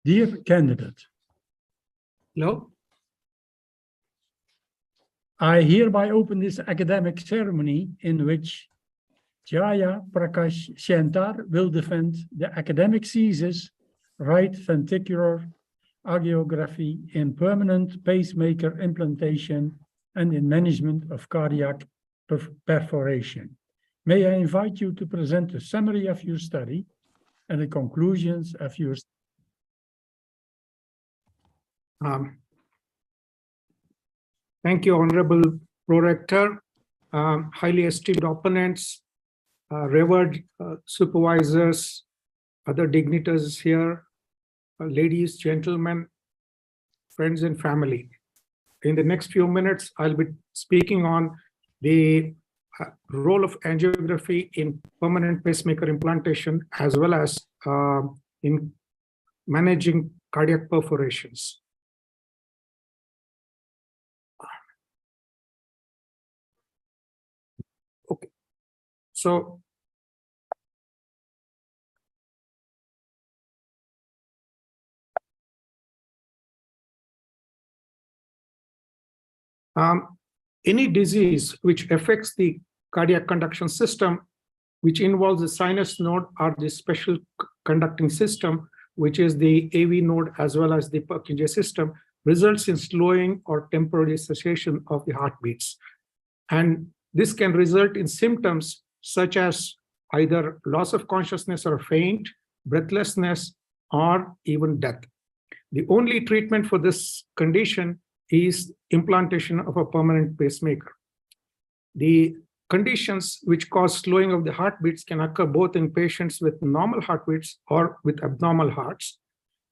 Dear candidate, Hello. I hereby open this academic ceremony in which Jayaprakash Shenthar will defend the academic thesis, right ventricular angiography in permanent pacemaker implantation and in management of cardiac perforation. May I invite you to present a summary of your study and the conclusions of your study. Thank you, Honorable Prorector, highly esteemed opponents, revered supervisors, other dignitaries here, ladies, gentlemen, friends and family. In the next few minutes, I'll be speaking on the role of angiography in permanent pacemaker implantation, as well as in managing cardiac perforations. Okay, so any disease which affects the cardiac conduction system, which involves the sinus node or the special conducting system, which is the AV node as well as the Purkinje system, results in slowing or temporary cessation of the heartbeats. And this can result in symptoms such as either loss of consciousness or faint, breathlessness, or even death. The only treatment for this condition is implantation of a permanent pacemaker. The conditions which cause slowing of the heartbeats can occur both in patients with normal heartbeats or with abnormal hearts.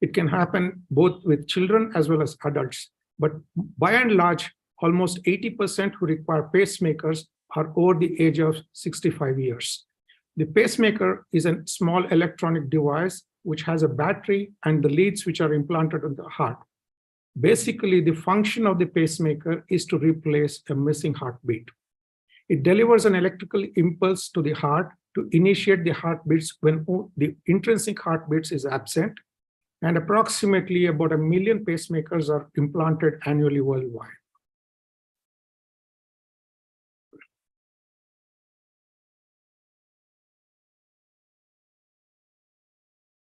It can happen both with children as well as adults. But by and large, almost 80% who require pacemakers are over the age of 65 years. The pacemaker is a small electronic device which has a battery and the leads which are implanted on the heart. Basically, the function of the pacemaker is to replace a missing heartbeat. It delivers an electrical impulse to the heart to initiate the heartbeats when the intrinsic heartbeats is absent, and approximately about 1 million pacemakers are implanted annually worldwide.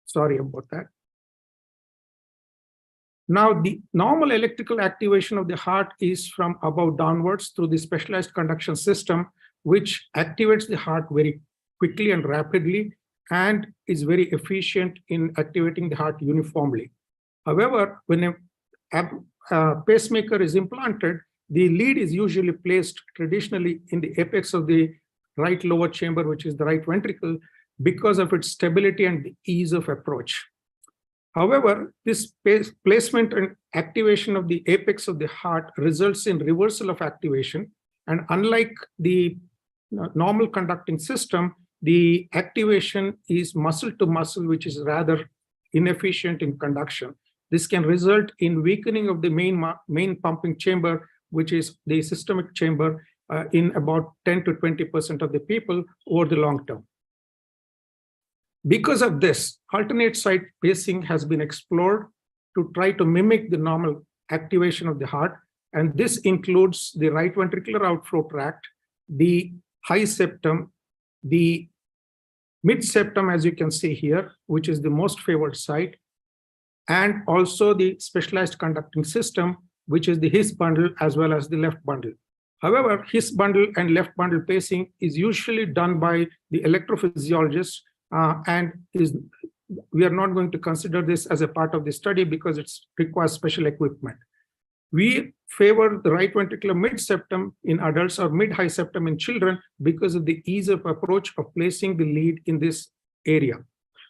Sorry about that. Now, the normal electrical activation of the heart is from above downwards through the specialized conduction system, which activates the heart very quickly and rapidly and is very efficient in activating the heart uniformly. However, when a pacemaker is implanted, the lead is usually placed traditionally in the apex of the right lower chamber, which is the right ventricle, because of its stability and the ease of approach. However, this placement and activation of the apex of the heart results in reversal of activation. And unlike the normal conducting system, the activation is muscle to muscle, which is rather inefficient in conduction. This can result in weakening of the main pumping chamber, which is the systemic chamber, in about 10 to 20% of the people over the long term. Because of this, alternate site pacing has been explored to try to mimic the normal activation of the heart. And this includes the right ventricular outflow tract, the high septum, the mid septum, as you can see here, which is the most favored site, and also the specialized conducting system, which is the His bundle as well as the left bundle. However, His bundle and left bundle pacing is usually done by the electrophysiologist, and we are not going to consider this as a part of the study because it requires special equipment. We favor the right ventricular mid-septum in adults or mid-high septum in children because of the ease of approach of placing the lead in this area.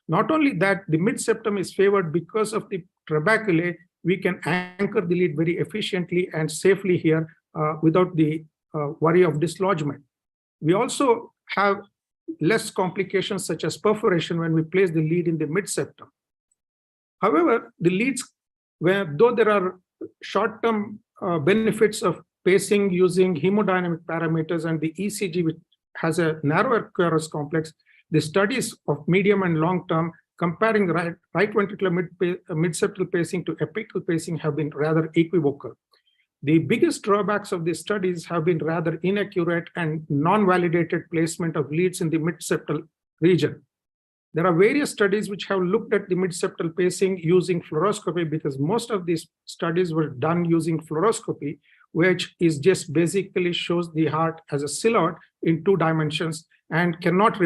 Not only that, the mid-septum is favored because of the trabeculae. We can anchor the lead very efficiently and safely here without the worry of dislodgement. We also have less complications such as perforation when we place the lead in the mid-septum. However, the leads, though there are short-term benefits of pacing using hemodynamic parameters and the ECG, which has a narrower QRS complex, the studies of medium and long-term comparing right ventricular mid-septal pacing to apical pacing have been rather equivocal. The biggest drawbacks of these studies have been rather inaccurate and non-validated placement of leads in the mid-septal region. There are various studies which have looked at the mid-septal pacing using fluoroscopy, because most of these studies were done using fluoroscopy, which is just basically shows the heart as a silhouette in 2 dimensions and cannot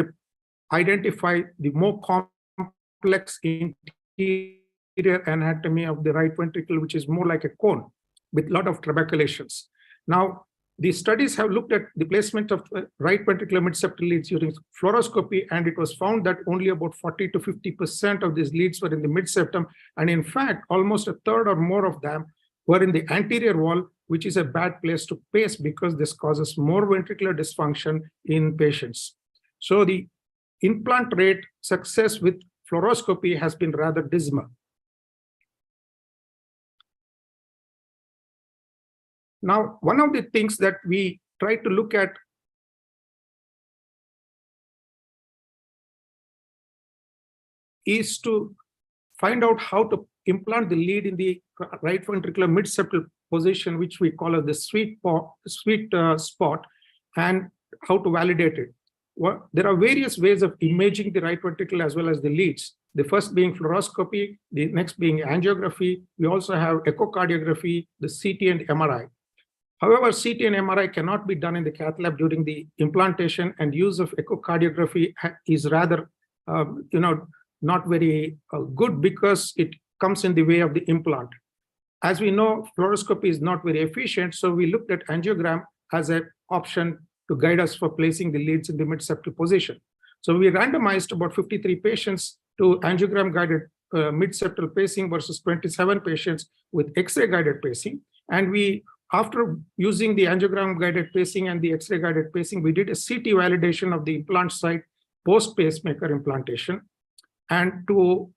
identify the more complex interior anatomy of the right ventricle, which is more like a cone with a lot of trabeculations. Now, the studies have looked at the placement of right ventricular mid-septal leads using fluoroscopy, and it was found that only about 40 to 50% of these leads were in the mid-septum. And in fact, almost a third or more of them were in the anterior wall, which is a bad place to pace because this causes more ventricular dysfunction in patients. So the implant rate success with fluoroscopy has been rather dismal. Now, one of the things that we try to look at is to find out how to implant the lead in the right ventricular mid-septal position, which we call as the sweet spot, and how to validate it. Well, there are various ways of imaging the right ventricle as well as the leads. The first being fluoroscopy, the next being angiography. We also have echocardiography, the CT and MRI. However, CT and MRI cannot be done in the cath lab during the implantation, and use of echocardiography is rather, not very good because it comes in the way of the implant. As we know, fluoroscopy is not very efficient, so we looked at angiogram as an option to guide us for placing the leads in the mid-septal position. So we randomized about 53 patients to angiogram-guided mid-septal pacing versus 27 patients with X-ray guided pacing, and we, after using the angiogram-guided pacing and the X-ray guided pacing, we did a CT validation of the implant site post-pacemaker implantation. And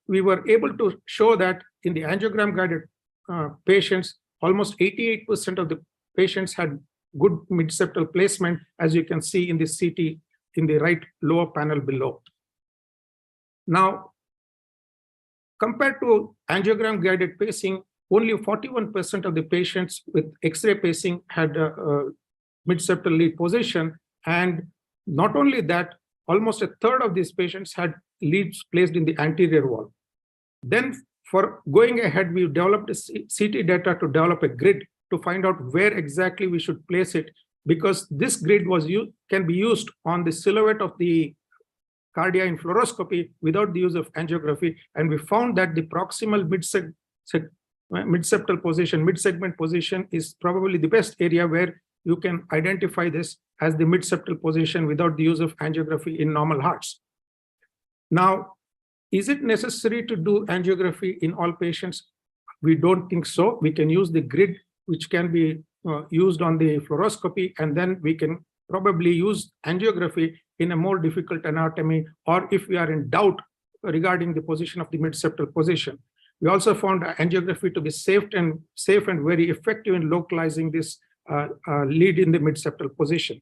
we were able to show that in the angiogram-guided patients, almost 88% of the patients had good mid-septal placement, as you can see in the CT in the right lower panel below. Now, compared to angiogram-guided pacing, only 41% of the patients with X-ray pacing had mid-septal lead position. And not only that, almost a third of these patients had leads placed in the anterior wall. Then for going ahead, we developed a CT data to develop a grid to find out where exactly we should place it, because this grid can be used on the silhouette of the cardia in fluoroscopy without the use of angiography. And we found that the proximal mid-septal position, mid-segment position is probably the best area where you can identify this as the mid-septal position without the use of angiography in normal hearts. Now, is it necessary to do angiography in all patients? We don't think so. We can use the grid, which can be used on the fluoroscopy, and then we can probably use angiography in a more difficult anatomy, or if we are in doubt regarding the position of the mid-septal position. We also found angiography to be safe and very effective in localizing this lead in the mid-septal position.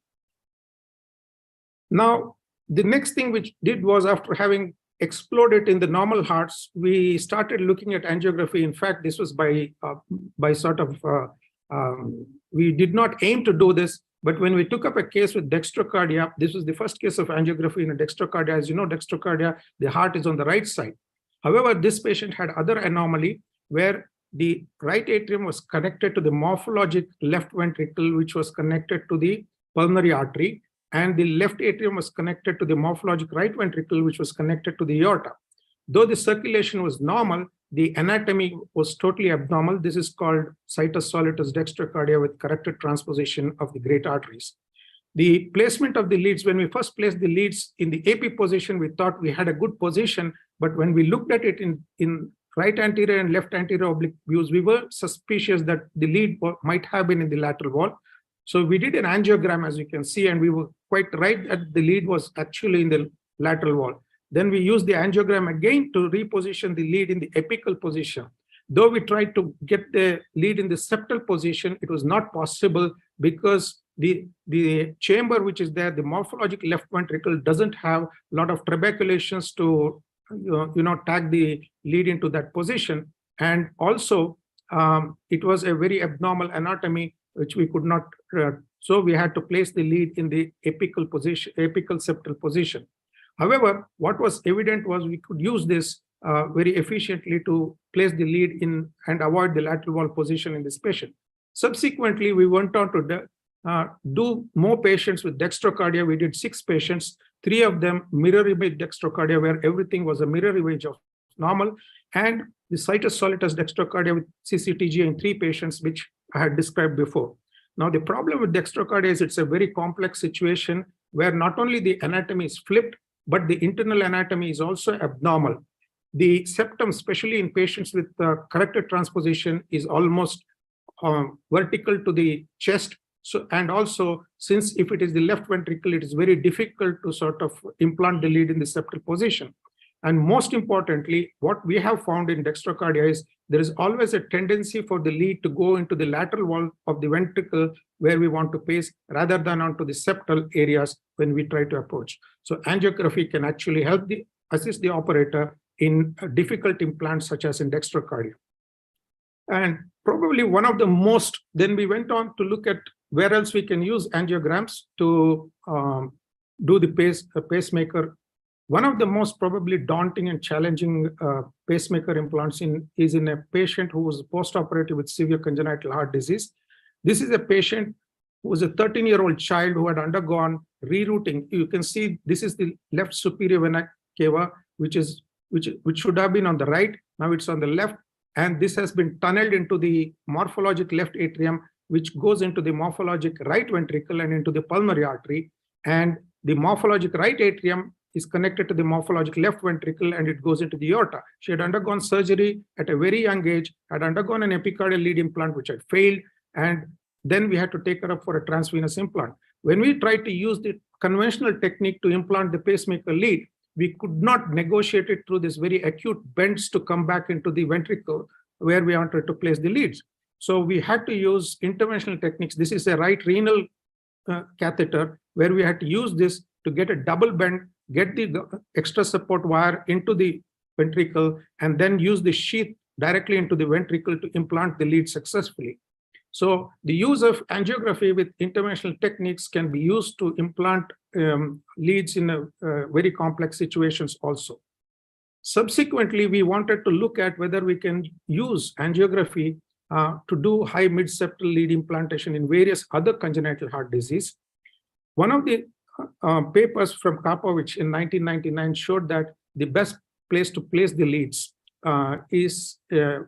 Now, the next thing which did was, after having explored it in the normal hearts, we started looking at angiography. In fact, this was by sort of, we did not aim to do this, but when we took up a case with dextrocardia, this was the first case of angiography in a dextrocardia. As you know, dextrocardia, the heart is on the right side. However, this patient had other anomaly where the right atrium was connected to the morphologic left ventricle, which was connected to the pulmonary artery, and the left atrium was connected to the morphologic right ventricle, which was connected to the aorta. Though the circulation was normal, the anatomy was totally abnormal. This is called situs solitus dextrocardia with corrected transposition of the great arteries. The placement of the leads, when we first placed the leads in the AP position, we thought we had a good position, but when we looked at it in right anterior and left anterior oblique views, we were suspicious that the lead might have been in the lateral wall. So we did an angiogram, as you can see, and we were quite right that the lead was actually in the lateral wall. Then we used the angiogram again to reposition the lead in the apical position. Though we tried to get the lead in the septal position, it was not possible because the chamber which is there, the morphologic left ventricle, doesn't have a lot of trabeculations to tag the lead into that position. And also, it was a very abnormal anatomy, which we could not, so we had to place the lead in the apical position, apical septal position. However, what was evident was we could use this very efficiently to place the lead in and avoid the lateral wall position in this patient. Subsequently, we went on to do more patients with dextrocardia. We did 6 patients, 3 of them mirror image dextrocardia, where everything was a mirror image of normal, and the situs solitus dextrocardia with CCTG in 3 patients, which I had described before. Now, the problem with dextrocardia is it's a very complex situation where not only the anatomy is flipped, but the internal anatomy is also abnormal. The septum, especially in patients with corrected transposition, is almost vertical to the chest. So, and also, since if it is the left ventricle, it is very difficult to sort of implant the lead in the septal position. And most importantly, what we have found in dextrocardia is there is always a tendency for the lead to go into the lateral wall of the ventricle where we want to place, rather than onto the septal areas when we try to approach. So angiography can actually help assist the operator in difficult implants such as in dextrocardia. And probably one of the most, then we went on to look at where else we can use angiograms to do the pacemaker. One of the most probably daunting and challenging pacemaker implants is in a patient who was post-operative with severe congenital heart disease. This is a patient who was a 13-year-old child who had undergone rerouting. You can see this is the left superior vena cava, which should have been on the right. Now it's on the left, and this has been tunneled into the morphologic left atrium, which goes into the morphologic right ventricle and into the pulmonary artery. And the morphologic right atrium is connected to the morphologic left ventricle, and it goes into the aorta. She had undergone surgery at a very young age, had undergone an epicardial lead implant, which had failed, and then we had to take her up for a transvenous implant. When we tried to use the conventional technique to implant the pacemaker lead, we could not negotiate it through this very acute bends to come back into the ventricle where we wanted to place the leads. So we had to use interventional techniques. This is a right renal catheter where we had to use this to get a double bend, get the extra support wire into the ventricle, and then use the sheath directly into the ventricle to implant the lead successfully. So the use of angiography with interventional techniques can be used to implant leads in very complex situations also. Subsequently, we wanted to look at whether we can use angiography to do high mid-septal lead implantation in various other congenital heart disease. One of the papers from Kapovich in 1999 showed that the best place to place the leads is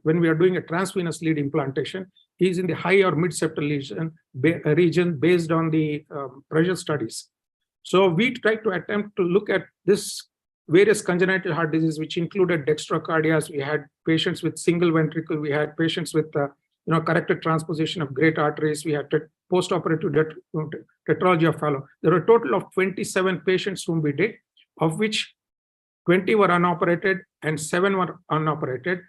when we are doing a transvenous lead implantation is in the high or mid-septal region based on the pressure studies. So we tried to attempt to look at this various congenital heart disease, which included dextrocardias. We had patients with single ventricle. We had patients with corrected transposition of great arteries. We had post-operative tetralogy of Fallot. There were a total of 27 patients whom we did, of which 20 were unoperated and 7 were unoperated,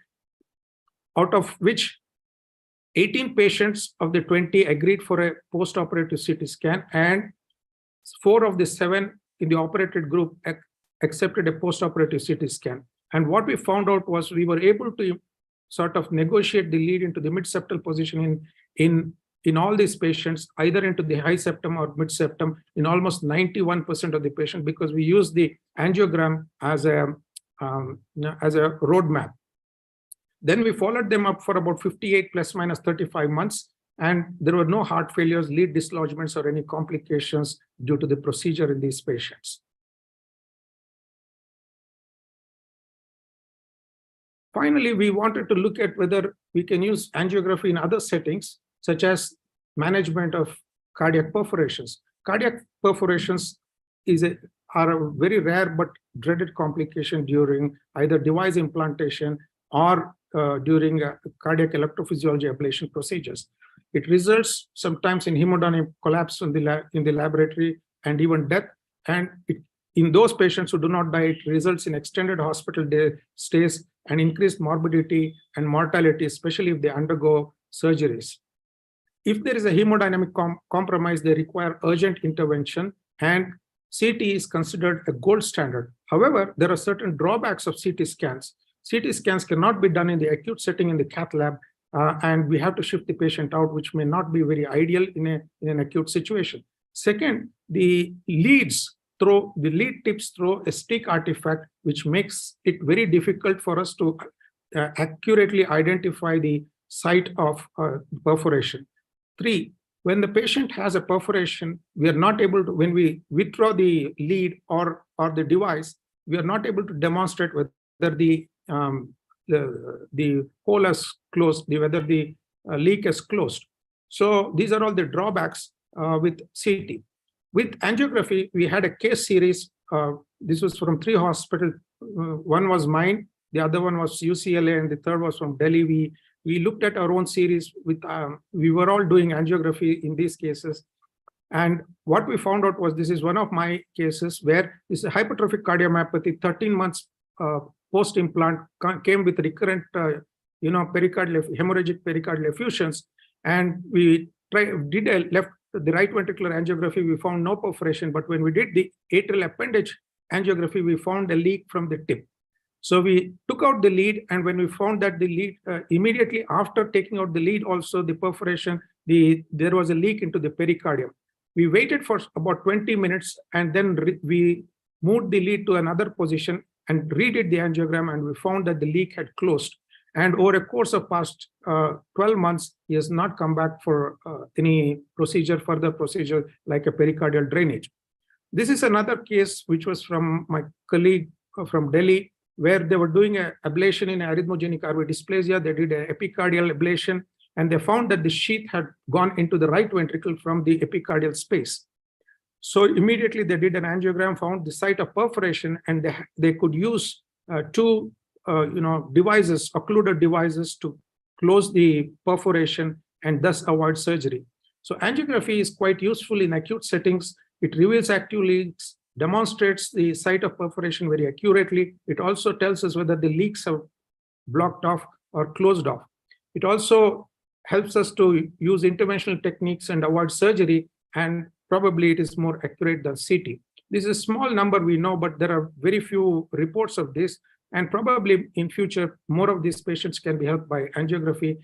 out of which 18 patients of the 20 agreed for a post-operative CT scan, and 4 of the 7 in the operated group accepted a post-operative CT scan. And what we found out was we were able to sort of negotiate the lead into the mid-septal position in all these patients, either into the high septum or mid-septum, in almost 91% of the patients, because we use the angiogram as a roadmap. Then we followed them up for about 58 plus minus 35 months, and there were no heart failures, lead dislodgements, or any complications due to the procedure in these patients. Finally, we wanted to look at whether we can use angiography in other settings, such as management of cardiac perforations. Cardiac perforations are a very rare but dreaded complication during either device implantation or during cardiac electrophysiology ablation procedures. It results sometimes in hemodynamic collapse in the laboratory and even death. And in those patients who do not die, it results in extended hospital stays and increased morbidity and mortality, especially if they undergo surgeries. If there is a hemodynamic compromise, they require urgent intervention, and CT is considered a gold standard. However, there are certain drawbacks of CT scans. CT scans cannot be done in the acute setting in the cath lab, and we have to shift the patient out, which may not be very ideal in an acute situation. Second, the lead tips throw a stick artifact, which makes it very difficult for us to accurately identify the site of perforation. Three, when the patient has a perforation, we are not able to, when we withdraw the lead or the device, we are not able to demonstrate whether the hole has closed, whether the leak is closed. So these are all the drawbacks with CT. With angiography, we had a case series. This was from 3 hospitals. One was mine, the other one was UCLA, and the third was from Delhi. We looked at our own series with, we were all doing angiography in these cases. And what we found out was, this is one of my cases where this hypertrophic cardiomyopathy, 13 months post-implant, came with recurrent, hemorrhagic pericardial effusions. And we left the right ventricular angiography, we found no perforation. But when we did the atrial appendage angiography, we found a leak from the tip. So we took out the lead, and when we found that the lead, immediately after taking out the lead, also the perforation, there was a leak into the pericardium. We waited for about 20 minutes, and then we moved the lead to another position and redid the angiogram, and we found that the leak had closed. And over a course of past 12 months, he has not come back for any further procedure like a pericardial drainage. This is another case which was from my colleague from Delhi, where they were doing an ablation in arrhythmogenic RV dysplasia. They did an epicardial ablation, and they found that the sheath had gone into the right ventricle from the epicardial space. So immediately they did an angiogram, found the site of perforation, and they could use 2 devices, occluded devices, to close the perforation and thus avoid surgery. So angiography is quite useful in acute settings. It reveals active leaks, demonstrates the site of perforation very accurately. It also tells us whether the leaks have blocked off or closed off. It also helps us to use interventional techniques and avoid surgery, and probably it is more accurate than CT. This is a small number, we know, but there are very few reports of this, and probably in future, more of these patients can be helped by angiography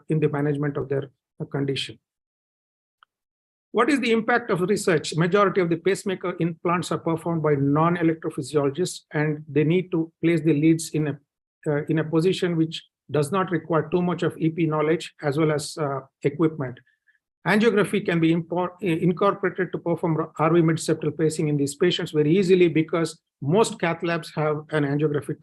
in the management of their condition. What is the impact of research? Majority of the pacemaker implants are performed by non-electrophysiologists, and they need to place the leads in a position which does not require too much of EP knowledge as well as equipment. Angiography can be incorporated to perform RV mid-septal pacing in these patients very easily, because most cath labs have an angiographic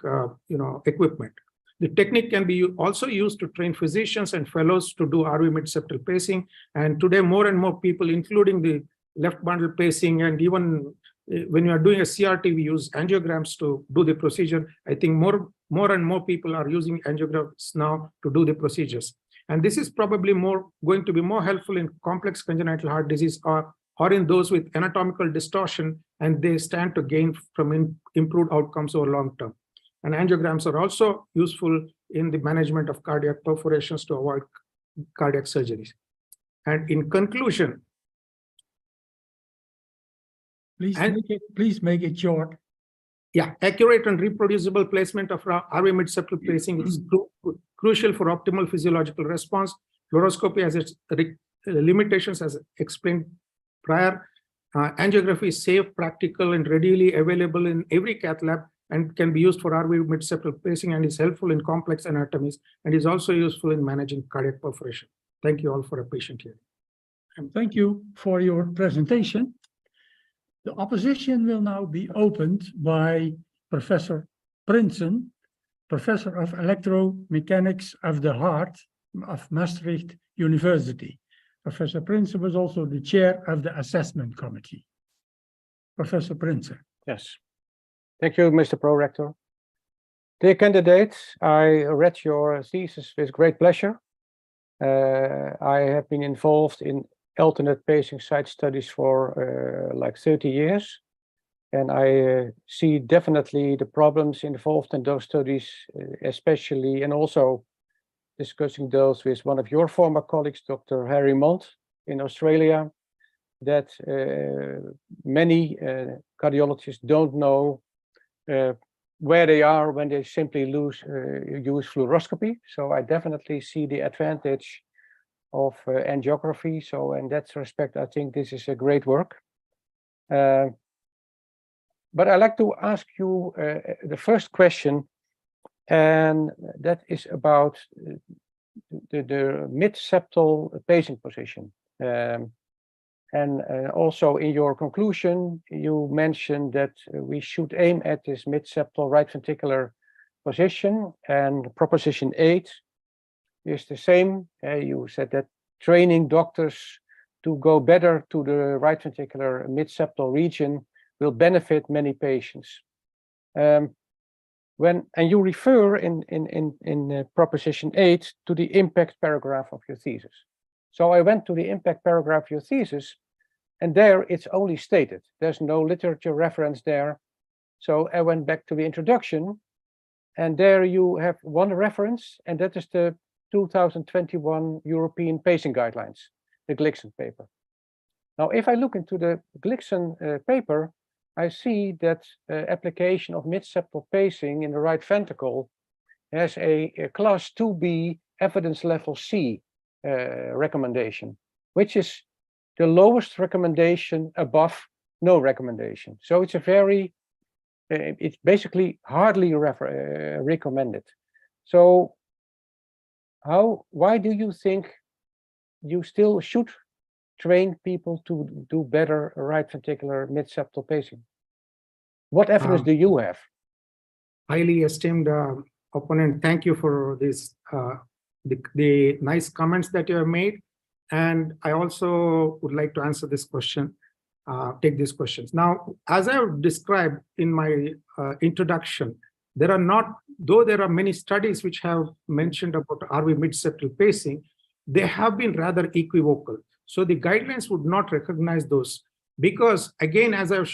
equipment. The technique can be also used to train physicians and fellows to do RV mid-septal pacing. And today, more and more people, including the left bundle pacing, and even when you are doing a CRT, we use angiograms to do the procedure. I think more and more people are using angiograms now to do the procedures. And this is probably going to be more helpful in complex congenital heart disease or in those with anatomical distortion, and they stand to gain from improved outcomes over long term. And angiograms are also useful in the management of cardiac perforations to avoid cardiac surgeries. And in conclusion, please make it short. Yeah, accurate and reproducible placement of RV mid-septal pacing is crucial for optimal physiological response. Fluoroscopy has its limitations, as explained prior. Angiography is safe, practical, and readily available in every cath lab, and can be used for RV mid-septal pacing, and is helpful in complex anatomies, and is also useful in managing cardiac perforation. Thank you all for a patient hearing. And thank you for your presentation. The opposition will now be opened by Professor Prinsen, Professor of Electromechanics of the Heart of Maastricht University. Professor Prinsen was also the chair of the assessment committee. Professor Prinsen. Yes. Thank you, Mr. Prorector. Dear candidates, I read your thesis with great pleasure. I have been involved in alternate pacing site studies for like 30 years. And I see definitely the problems involved in those studies, especially, and also discussing those with one of your former colleagues, Dr. Harry Mont in Australia. that many cardiologists don't know where they are when they simply use fluoroscopy. So I definitely see the advantage of angiography. So in that respect, I think this is a great work. But I'd like to ask you the first question, and that is about the mid-septal pacing position. And also in your conclusion, you mentioned that we should aim at this mid-septal right ventricular position, and proposition 8 is the same. You said that training doctors to go better to the right ventricular mid-septal region will benefit many patients. And you refer in proposition 8 to the impact paragraph of your thesis. So I went to the impact paragraph of your thesis, and there it's only stated. There's no literature reference there. So I went back to the introduction, and there you have one reference, and that is the 2021 European Pacing Guidelines, the Glikson paper. Now, if I look into the Glikson paper, I see that application of mid-septal pacing in the right ventricle has a class 2B evidence level C recommendation, which is the lowest recommendation above no recommendation. So it's a very, it's basically hardly recommended. So why do you think you still should train people to do better right ventricular mid-septal pacing? What evidence do you have? Highly esteemed opponent, thank you for this, the nice comments that you have made. And I also would like to answer this question, take these questions. Now, as I have described in my introduction, there are not, though there are many studies which have mentioned about RV mid-septal pacing, they have been rather equivocal. So the guidelines would not recognize those because, again, as I've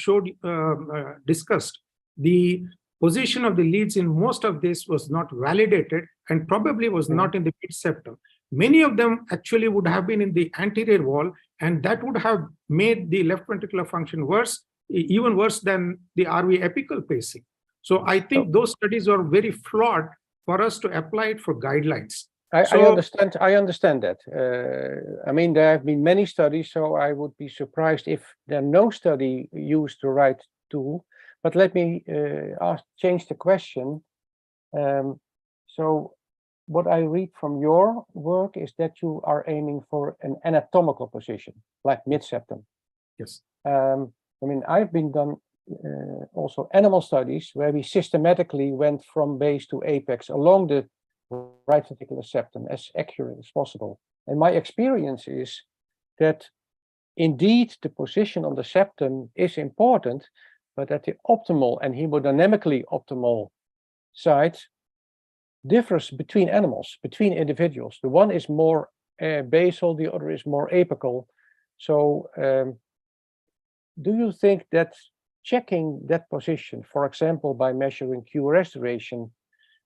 discussed, the position of the leads in most of this was not validated and probably was not in the mid-septum. Many of them actually would have been in the anterior wall, and that would have made the left ventricular function worse, even worse than the RV apical pacing. So I think those studies are very flawed for us to apply it for guidelines. I understand that. I mean, there have been many studies, so I would be surprised if there no study used the right tool. But let me change the question. So what I read from your work is that you are aiming for an anatomical position, like mid-septum. Yes. I mean, I've been done also animal studies where we systematically went from base to apex along the right ventricular septum as accurate as possible. And my experience is that indeed the position on the septum is important, but that the optimal and hemodynamically optimal site differs between animals, between individuals. The one is more basal, the other is more apical. So do you think that checking that position, for example, by measuring QRS duration,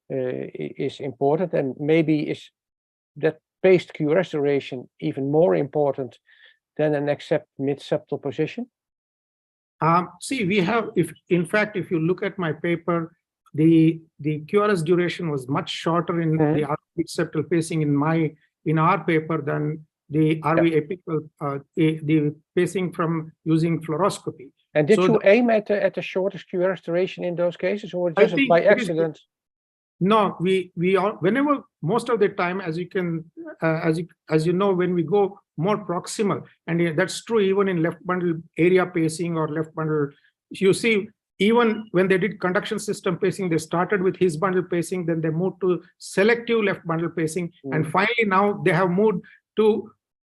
is important, and maybe is that paced QRS duration even more important than an exact mid-septal position? See, we have, if you look at my paper, the QRS duration was much shorter in the RV mid-septal pacing in our paper than the RV apical, the pacing from using fluoroscopy. And did you aim at the shortest QRS duration in those cases, or just by accident? No, we all, whenever, most of the time, as you can, as you know, when we go more proximal, and that's true even in left bundle area pacing or left bundle, you see, even when they did conduction system pacing, they started with his bundle pacing, then they moved to selective left bundle pacing, and finally now they have moved to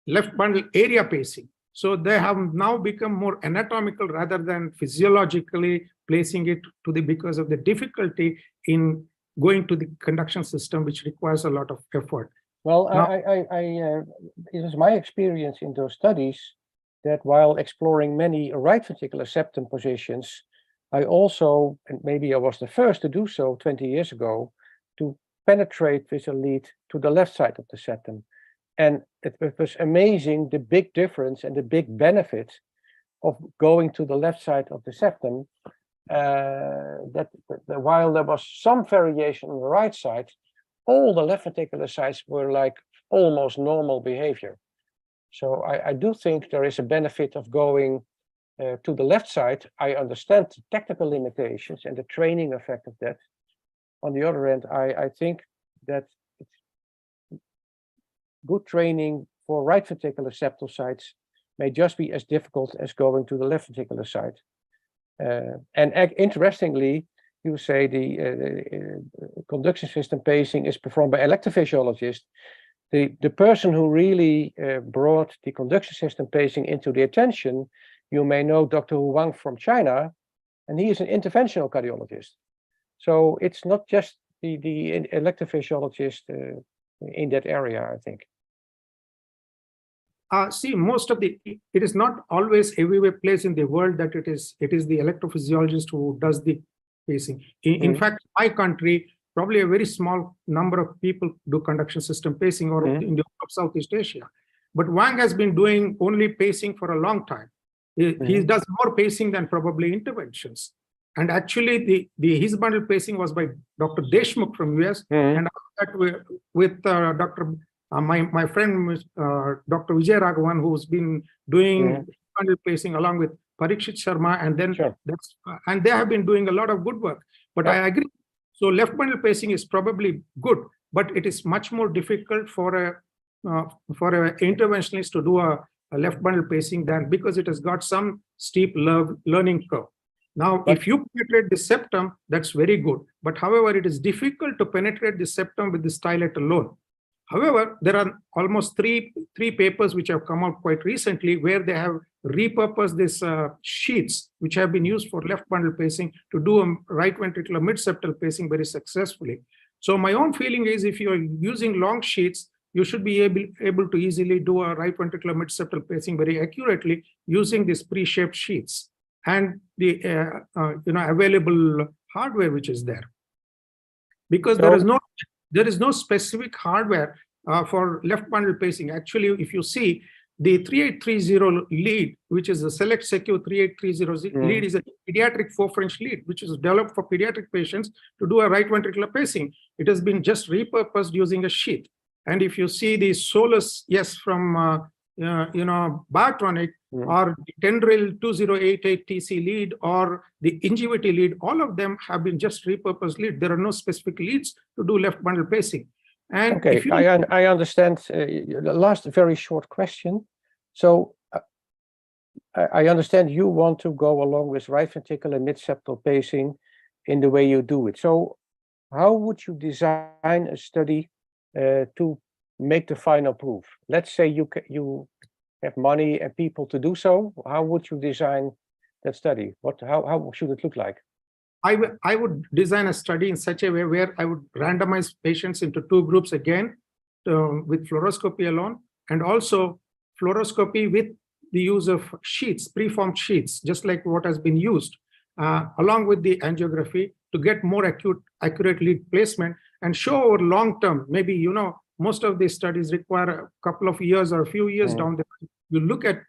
left bundle area pacing. So they have now become more anatomical rather than physiologically placing it to the, because of the difficulty in going to the conduction system, which requires a lot of effort. Well, it was my experience in those studies that while exploring many right ventricular septum positions, I also, and maybe I was the first to do so 20 years ago, to penetrate with a lead to the left side of the septum. And it was amazing, the big difference and the big benefit of going to the left side of the septum, that while there was some variation on the right side, all the left ventricular sides were like almost normal behavior. So I do think there is a benefit of going to the left side. I understand the technical limitations and the training effect of that. On the other hand, I think that it's good training for right ventricular septal sites may just be as difficult as going to the left ventricular side. And interestingly, you say the conduction system pacing is performed by electrophysiologist. The person who really brought the conduction system pacing into the attention, you may know Dr. Hu Wang from China, and he is an interventional cardiologist. So it's not just the electrophysiologist in that area, I think. See, most of it is not always everywhere place in the world that it is the electrophysiologist who does the pacing. In fact, my country, probably a very small number of people do conduction system pacing, or in Southeast Asia. But Wang has been doing only pacing for a long time. He does more pacing than probably interventions. And actually, his bundle pacing was by Dr. Deshmukh from US, and after that with Dr. My friend Dr. Vijay Raghavan, who's been doing bundle pacing along with Parikshit Sharma, and then and they have been doing a lot of good work. But I agree. So left bundle pacing is probably good, but it is much more difficult for a interventionist to do a left bundle pacing than, because it has got some steep learning curve. Now, if you penetrate the septum, that's very good. But however, it is difficult to penetrate the septum with the stylet alone. However, there are almost three papers which have come out quite recently where they have repurposed these sheets which have been used for left bundle pacing to do a right ventricular mid-septal pacing very successfully. So my own feeling is, if you're using long sheets, you should be able to easily do a right ventricular mid-septal pacing very accurately using these pre-shaped sheets and the available hardware which is there. Because there is no specific hardware for left bundle pacing. Actually, if you see the 3830 lead, which is the Select Secure 3830 lead, is a pediatric 4 French lead, which is developed for pediatric patients to do a right ventricular pacing. It has been just repurposed using a sheet. And if you see the Solus from Biotronic, or the Tendril 2088 TC lead, or the Ingenuity lead, all of them have been just repurposed lead. There are no specific leads to do left bundle pacing. And okay, I understand. The last very short question. So I understand you want to go along with right ventricular mid-septal pacing in the way you do it. So how would you design a study to make the final proof? Let's say you have money and people to do so. How would you design that study? How should it look like? I would design a study in such a way where I would randomize patients into 2 groups again, with fluoroscopy alone, and also fluoroscopy with the use of sheets, preformed sheets, just like what has been used, along with the angiography, to get more accurate lead placement and show over long term. Maybe, most of these studies require a couple of years or a few years down the line. You look at,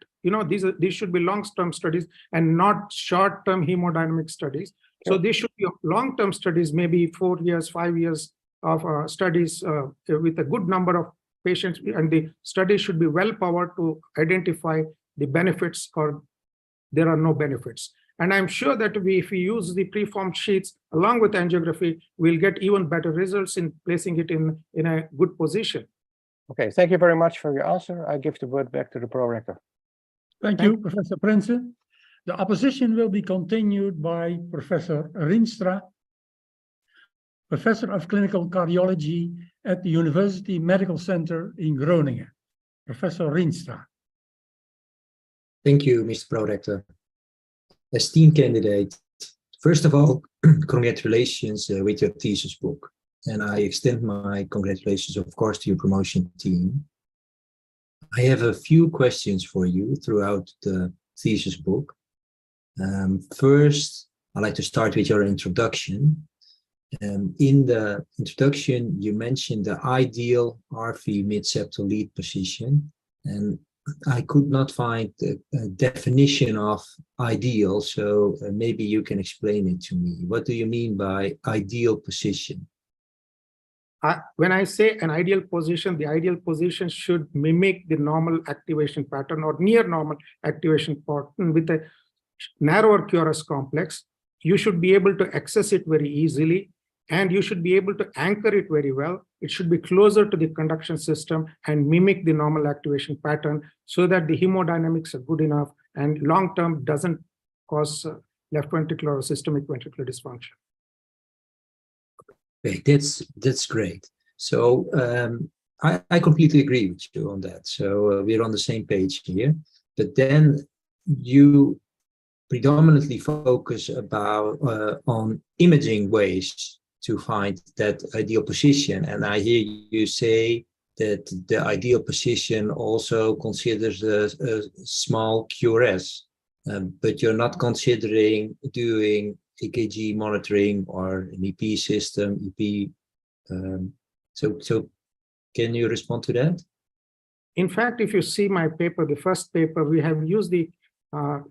these should be long-term studies and not short-term hemodynamic studies. So these should be long-term studies, maybe 4 years, 5 years of studies with a good number of patients, and the study should be well-powered to identify the benefits or there are no benefits. And I'm sure that if we use the preformed sheets along with angiography, we'll get even better results in placing it in a good position. Okay, thank you very much for your answer. I give the word back to the pro-rector. Thank you, Professor Prince. The opposition will be continued by Professor Rienstra, Professor of Clinical Cardiology at the University Medical Center in Groningen. Professor Rienstra. Thank you, Mr. Pro-Rector. Esteemed candidate, first of all, congratulations with your thesis book. And I extend my congratulations, of course, to your promotion team. I have a few questions for you throughout the thesis book. First, I'd like to start with your introduction. In the introduction, you mentioned the ideal RV mid-septal lead position, and I could not find the definition of ideal, so maybe you can explain it to me. What do you mean by ideal position? When I say an ideal position, the ideal position should mimic the normal activation pattern or near normal activation pattern with a narrower QRS complex. You should be able to access it very easily, and you should be able to anchor it very well. It should be closer to the conduction system and mimic the normal activation pattern so that the hemodynamics are good enough and long-term doesn't cause left ventricular or systemic ventricular dysfunction. Okay, that's great. So I completely agree with you on that. So we're on the same page here. But then you predominantly focus on imaging ways to find that ideal position. And I hear you say that the ideal position also considers a small QRS, but you're not considering doing EKG monitoring or an EP system, EP. So can you respond to that? In fact, if you see my paper, the first paper, we have used the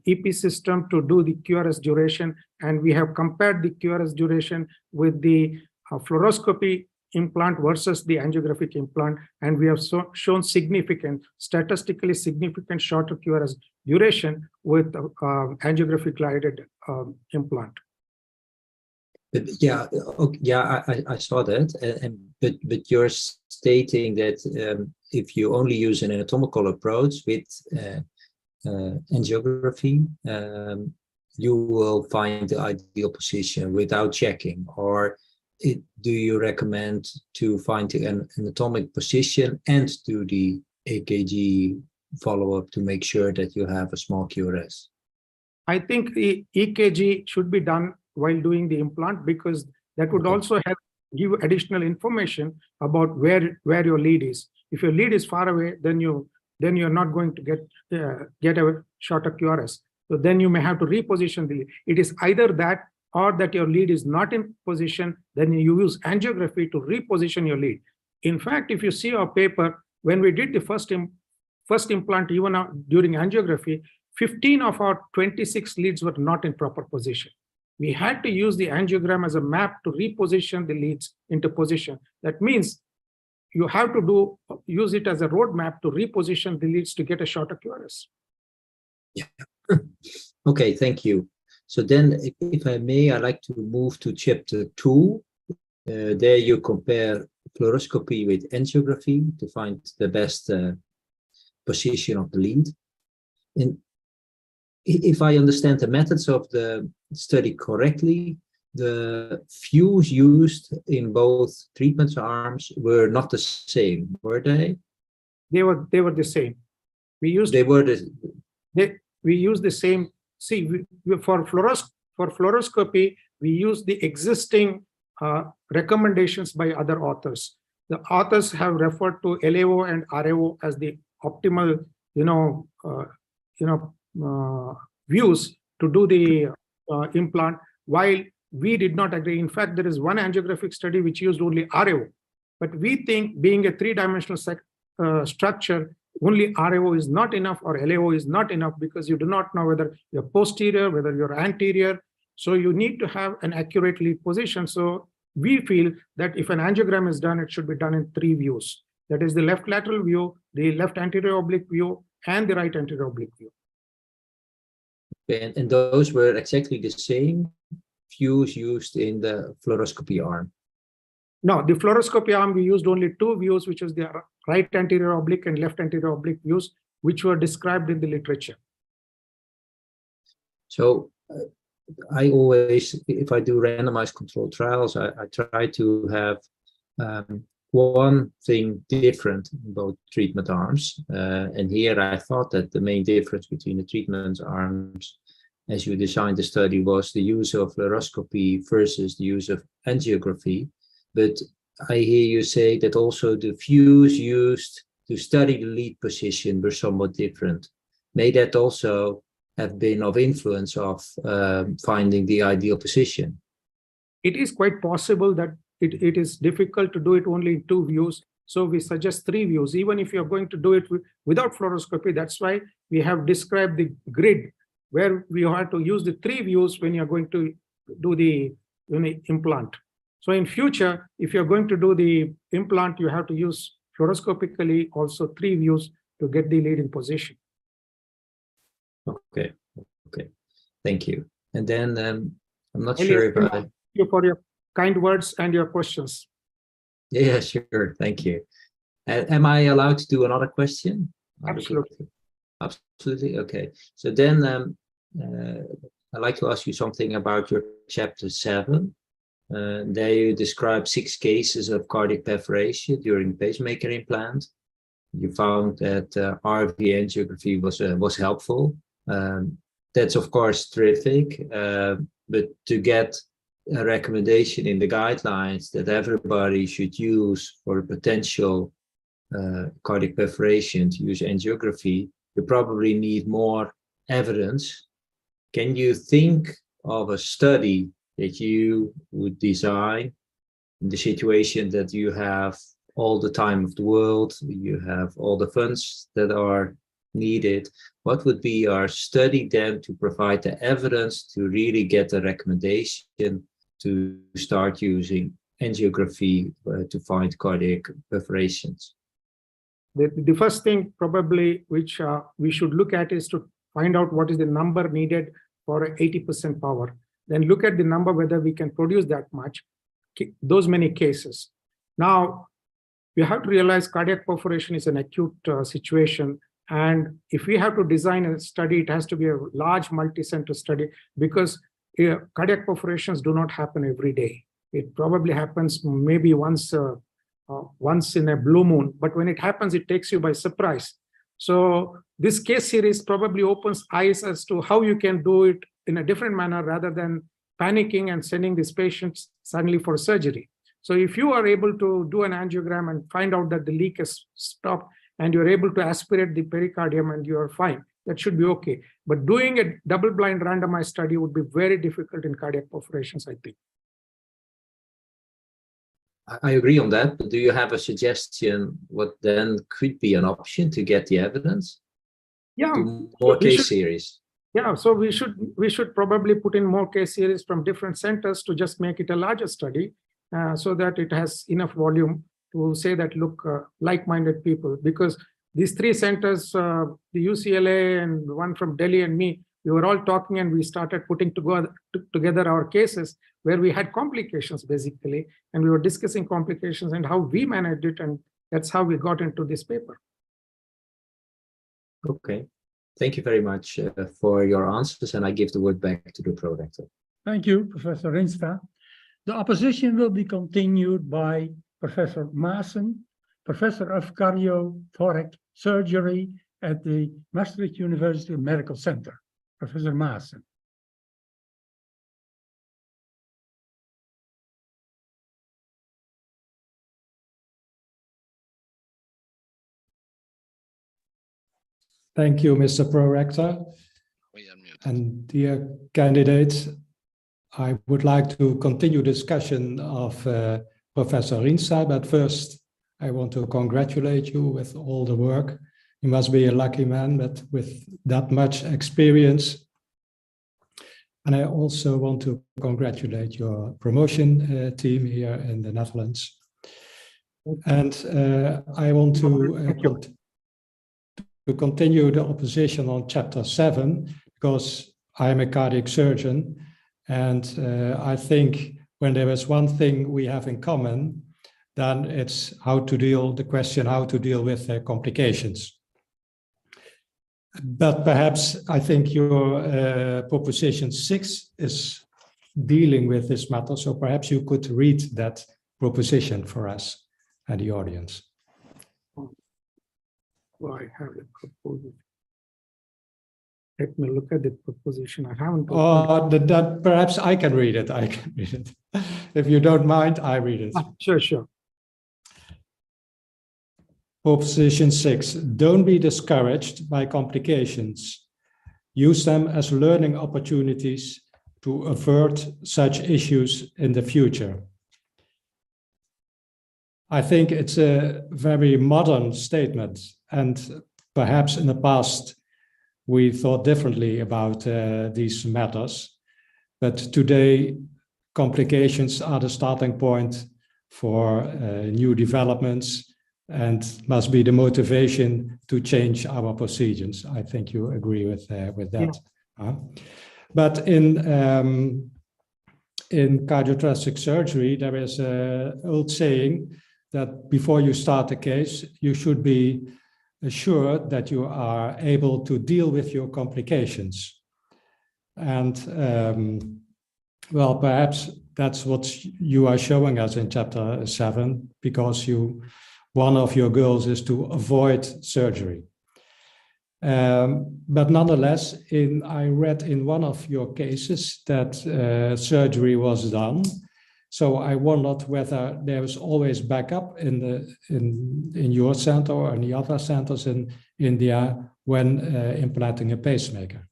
EP system to do the QRS duration, and we have compared the QRS duration with the fluoroscopy implant versus the angiographic implant, and we have shown statistically significant shorter QRS duration with angiographic guided implant. But yeah, okay, yeah, I saw that, but you're stating that if you only use an anatomical approach with angiography, you will find the ideal position without checking, or do you recommend to find an anatomic position and do the EKG follow-up to make sure that you have a small QRS? I think the EKG should be done while doing the implant, because that would also help give additional information about where your lead is. If your lead is far away, then you're not going to get a shorter QRS. So then you may have to reposition the lead. It is either that or that your lead is not in position, then you use angiography to reposition your lead. In fact, if you see our paper, when we did the first implant, even during angiography, 15 of our 26 leads were not in proper position. We had to use the angiogram as a map to reposition the leads into position. That means you have to use it as a roadmap to reposition the leads to get a shorter QRS. Yeah. Okay, thank you. So then, if I may, I'd like to move to chapter 2. There you compare fluoroscopy with angiography to find the best position of the lead. And if I understand the methods of the study correctly, the views used in both treatment arms were not the same, were they? They were the same. We used the same. See, for fluoroscopy, we use the existing recommendations by other authors. The authors have referred to LAO and RAO as the optimal, views to do the implant, while we did not agree. In fact, there is one angiographic study which used only RAO, but we think, being a three-dimensional structure, only RAO is not enough or LAO is not enough, because you do not know whether you're posterior, whether you're anterior. So you need to have an accurate lead position. So we feel that if an angiogram is done, it should be done in 3 views. That is the left lateral view, the left anterior oblique view, and the right anterior oblique view. And those were exactly the same views used in the fluoroscopy arm? No, the fluoroscopy arm, we used only 2 views, which is the right anterior oblique and left anterior oblique views, which were described in the literature. So I always, if I do randomized controlled trials, I try to have one thing different in both treatment arms. And here I thought that the main difference between the treatment arms, as you designed the study, was the use of fluoroscopy versus the use of angiography. But I hear you say that also the views used to study the lead position were somewhat different. May that also have been of influence of finding the ideal position? it is quite possible that it is difficult to do it only in 2 views. So we suggest 3 views, even if you're going to do it without fluoroscopy. That's why we have described the grid where we have to use the 3 views when you're going to do the implant. So in future, if you're going to do the implant, you have to use fluoroscopically also 3 views to get the leading position. Okay, thank you. And then I'm not Elias, sure if thank you for your kind words and your questions. Yeah, sure, thank you. Am I allowed to do another question? Absolutely. Absolutely, okay. So then I'd like to ask you something about your chapter 7. There you describe 6 cases of cardiac perforation during pacemaker implant. You found that RV angiography was helpful. That's of course terrific, but to get a recommendation in the guidelines that everybody should use for a potential cardiac perforation to use angiography, you probably need more evidence. Can you think of a study that you would design in the situation that you have all the time of the world, you have all the funds that are needed? What would be our study then to provide the evidence to really get a recommendation to start using angiography to find cardiac perforations? The first thing probably which we should look at is to find out what is the number needed for 80% power. Then look at the number whether we can produce that much, those many cases. Now, you have to realize cardiac perforation is an acute situation. And if we have to design a study, it has to be a large multi-center study, because cardiac perforations do not happen every day. It probably happens maybe once in a blue moon, but when it happens, it takes you by surprise. So this case series probably opens eyes as to how you can do it in a different manner rather than panicking and sending these patients suddenly for surgery. So if you are able to do an angiogram and find out that the leak has stopped and you're able to aspirate the pericardium and you're fine, that should be okay. But doing a double-blind randomized study would be very difficult in cardiac perforations, I think. I agree on that, but do you have a suggestion what then could be an option to get the evidence? Yeah, do more case series. Yeah, so we should probably put in more case series from different centers to just make it a larger study, so that it has enough volume to say that, look, like-minded people, because these 3 centers, the UCLA and one from Delhi and me, we were all talking and we started putting together our cases where we had complications basically, and we were discussing complications and how we managed it, and that's how we got into this paper. Okay, thank you very much for your answers, and I give the word back to the pro-rector. Thank you, Professor Rienstra. The opposition will be continued by Professor Maassen, Professor of Cardiothoracic Surgery at the Maastricht University Medical Center. Professor Maassen. Thank you, Mr. Pro-Rector. And dear candidates, I would like to continue discussion of Professor Rienstra, but first I want to congratulate you with all the work. You must be a lucky man, but with that much experience. And I also want to congratulate your promotion team here in the Netherlands. And I want to continue the opposition on chapter 7, because I'm a cardiac surgeon. And I think when there is one thing we have in common, then it's how to deal with complications. But perhaps I think your proposition 6 is dealing with this matter. So perhaps you could read that proposition for us and the audience. Well, I have the proposal. Let me look at the proposition. I haven't. That perhaps I can read it. I can read it. If you don't mind, I read it. Sure. Proposition 6, don't be discouraged by complications. Use them as learning opportunities to avert such issues in the future? I think it's a very modern statement, and perhaps in the past we thought differently about these matters, but today complications are the starting point for new developments and must be the motivation to change our procedures. I think you agree with that. Yeah. But in cardiothoracic surgery, there is an old saying that before you start a case, you should be assured that you are able to deal with your complications. And well, perhaps that's what you are showing us in chapter 7, because one of your goals is to avoid surgery. But nonetheless, I read in one of your cases that surgery was done. So I wondered whether there is always backup in your center or in the other centers in India when implanting a pacemaker.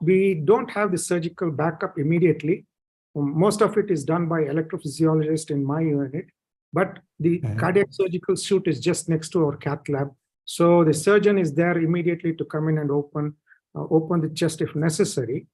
We don't have the surgical backup immediately. Most of it is done by electrophysiologist in my unit, but the cardiac surgical suite is just next to our cath lab. So the surgeon is there immediately to come in and open the chest if necessary.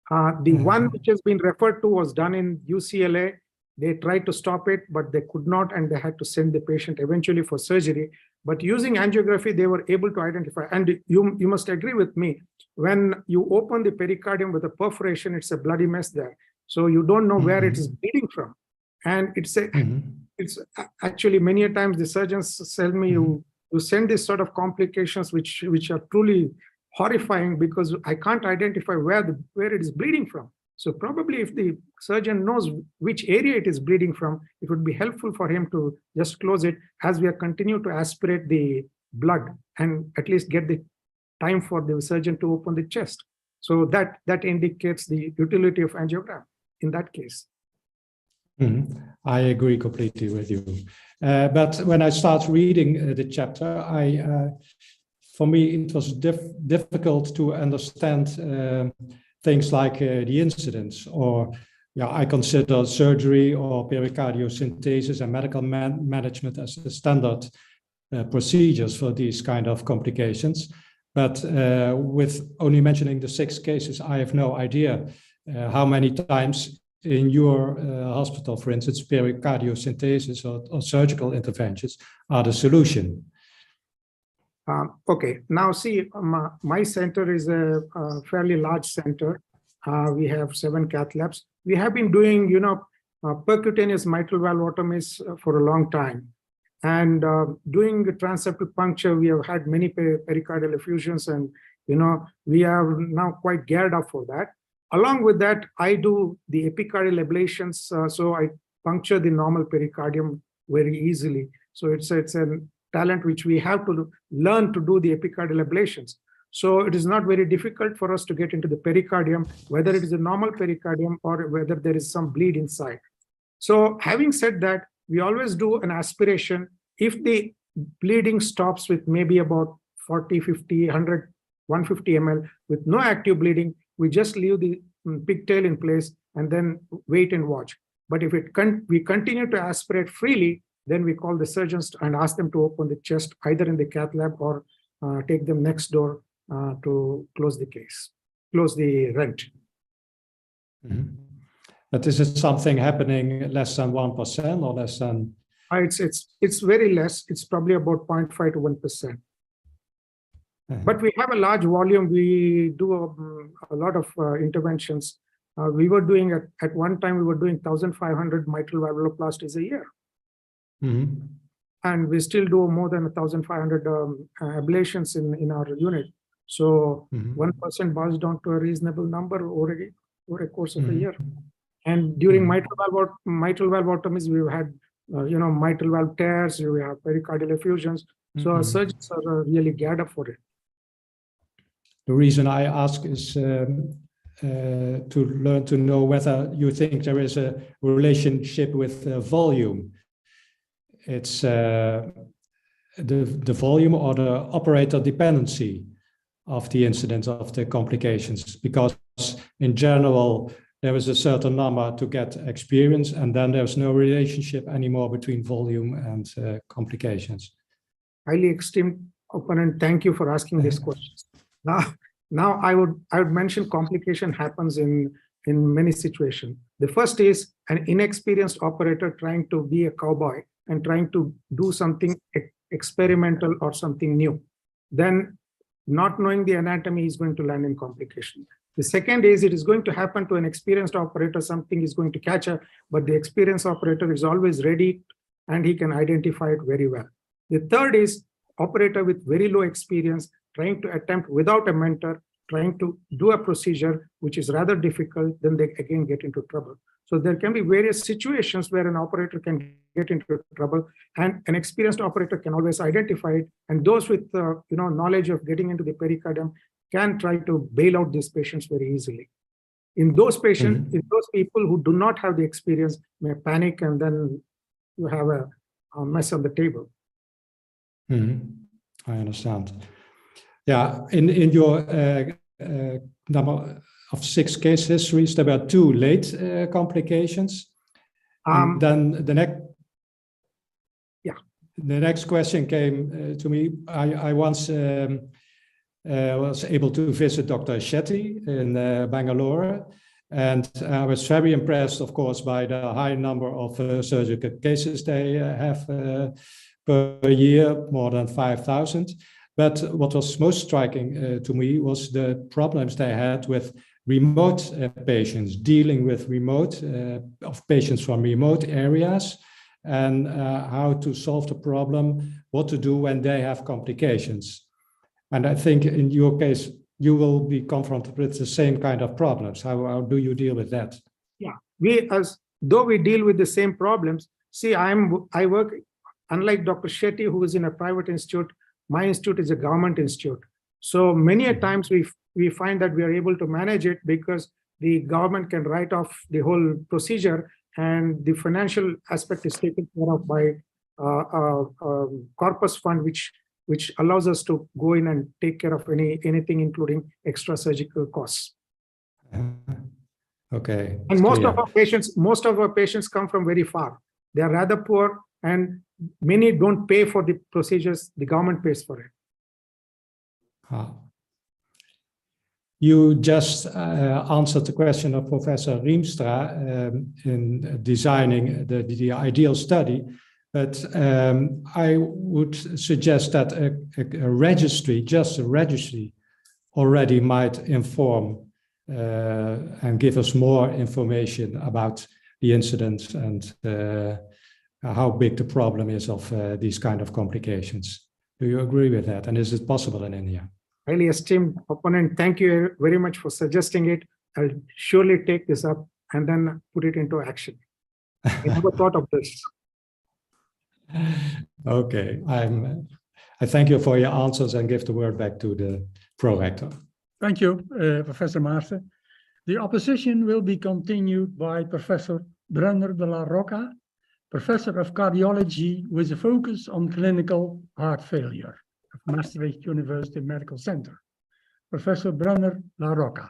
The one which has been referred to was done in UCLA. They tried to stop it, but they could not, and they had to send the patient eventually for surgery. But using angiography, they were able to identify. And you must agree with me, when you open the pericardium with a perforation, it's a bloody mess there. So you don't know where it is bleeding from. And it's actually many a times the surgeons tell me you send this sort of complications which are truly horrifying, because I can't identify where it is bleeding from. So probably if the surgeon knows which area it is bleeding from, it would be helpful for him to just close it as we are continue to aspirate the blood and at least get the time for the surgeon to open the chest. So that indicates the utility of angiogram in that case. I agree completely with you. But when I start reading the chapter, for me, it was difficult to understand things like the incidents, or I consider surgery or pericardiocentesis and medical management as the standard procedures for these kind of complications. But with only mentioning the 6 cases, I have no idea how many times in your hospital, for instance, pericardiocentesis or surgical interventions are the solution. Okay, now see, my center is a fairly large center. We have 7 cath labs. We have been doing, percutaneous mitral valvotomies for a long time. And doing the transeptal puncture, we have had many pericardial effusions, and, we are now quite geared up for that. Along with that, I do the epicardial ablations. So I puncture the normal pericardium very easily. So it's a talent which we have to learn to do the epicardial ablations. So it is not very difficult for us to get into the pericardium, whether it is a normal pericardium or whether there is some bleed inside. So having said that, we always do an aspiration. If the bleeding stops with maybe about 40, 50, 100, 150 ml with no active bleeding, we just leave the pigtail in place and then wait and watch. But if we continue to aspirate freely, then we call the surgeons and ask them to open the chest either in the cath lab or take them next door to close the case, close the rent. But is it something happening less than 1% or less than? It's very less. It's probably about 0.5 to 1%. But we have a large volume. We do a lot of interventions. We were doing at one time, we were doing 1,500 mitral valvuloplasties a year. And we still do more than 1,500 ablations in our unit. So 1% boils down to a reasonable number over a course of a year. And during mitral valvotomies, we've had mitral valve tears, we have pericardial effusions. So our surgeons are really geared up for it. The reason I ask is to learn to know whether you think there is a relationship with volume. It's the volume or the operator dependency of the incidence of the complications, because in general, there is a certain number to get experience, and then there's no relationship anymore between volume and complications. Highly esteemed opponent, thank you for asking these questions. Now I would mention complication happens in many situations. The first is an inexperienced operator trying to be a cowboy and trying to do something experimental or something new. Then not knowing the anatomy is going to land in complication. The second is it is going to happen to an experienced operator, something is going to catch up, but the experienced operator is always ready and he can identify it very well. The third is operator with very low experience trying to attempt without a mentor, trying to do a procedure which is rather difficult, then they again get into trouble. So there can be various situations where an operator can get into trouble, and an experienced operator can always identify it. And those with knowledge of getting into the pericardium can try to bail out these patients very easily. In those patients, in those people who do not have the experience may panic, and then you have a mess on the table. I understand. Yeah, in your number of 6 case histories, there were 2 late complications. Then the next question came to me. I once was able to visit Dr. Shetty in Bangalore, and I was very impressed, of course, by the high number of surgical cases they have per year, more than 5,000. But what was most striking to me was the problems they had with remote patients, dealing with of patients from remote areas, and how to solve the problem, what to do when they have complications. And I think in your case, you will be confronted with the same kind of problems. How do you deal with that? Yeah, though we deal with the same problems, see, I work, unlike Dr. Shetty, who is in a private institute, my institute is a government institute. So many a times we find that we are able to manage it because the government can write off the whole procedure, and the financial aspect is taken care of by corpus fund, which allows us to go in and take care of anything, including extra surgical costs. Okay. And most of our patients come from very far. They are rather poor, and many don't pay for the procedures. The government pays for it. You just answered the question of Professor Riemstra in designing the ideal study. But I would suggest that a registry, just a registry, already might inform and give us more information about the incidence and how big the problem is of these kind of complications. Do you agree with that? And is it possible in India? Highly esteemed opponent, thank you very much for suggesting it. I'll surely take this up and then put it into action. I never thought of this. Okay, I thank you for your answers and give the word back to the pro-rector. Thank you, Professor Maarten. The opposition will be continued by Professor Brenner de la Rocca, Professor of Cardiology with a focus on clinical heart failure of Maastricht University Medical Center. Professor Brenner La Rocca.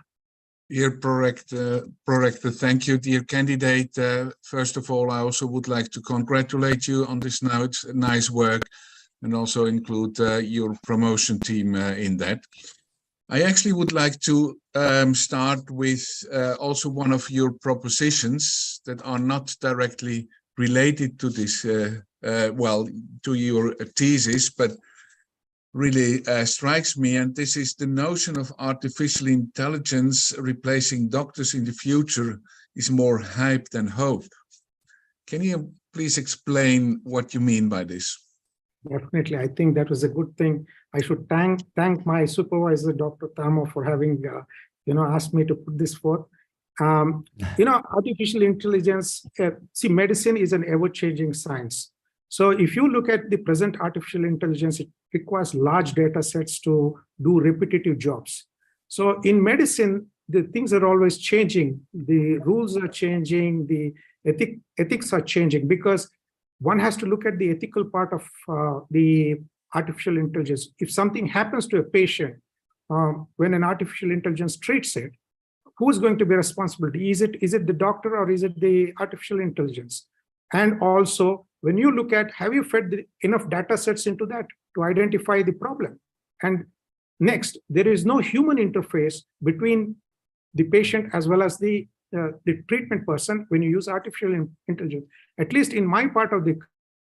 Dear Pro-Rector, thank you. Dear candidate, first of all, I also would like to congratulate you on this nice work and also include your promotion team in that. I actually would like to start with also one of your propositions that are not directly related to this, to your thesis, but really strikes me, and this is the notion of artificial intelligence replacing doctors in the future is more hype than hope. Can you please explain what you mean by this? Definitely, I think that was a good thing. I should thank my supervisor, Dr. Tamo, for having asked me to put this forth. Artificial intelligence, see, medicine is an ever-changing science. So if you look at the present artificial intelligence, it requires large data sets to do repetitive jobs. So in medicine, the things are always changing. The rules are changing, the ethics are changing, because one has to look at the ethical part of the artificial intelligence. If something happens to a patient, when an artificial intelligence treats it, who's going to be responsible? Is it the doctor or is it the artificial intelligence? And also, when you look at, have you fed enough data sets into that to identify the problem? And next, there is no human interface between the patient as well as the treatment person when you use artificial intelligence. At least in my part of the,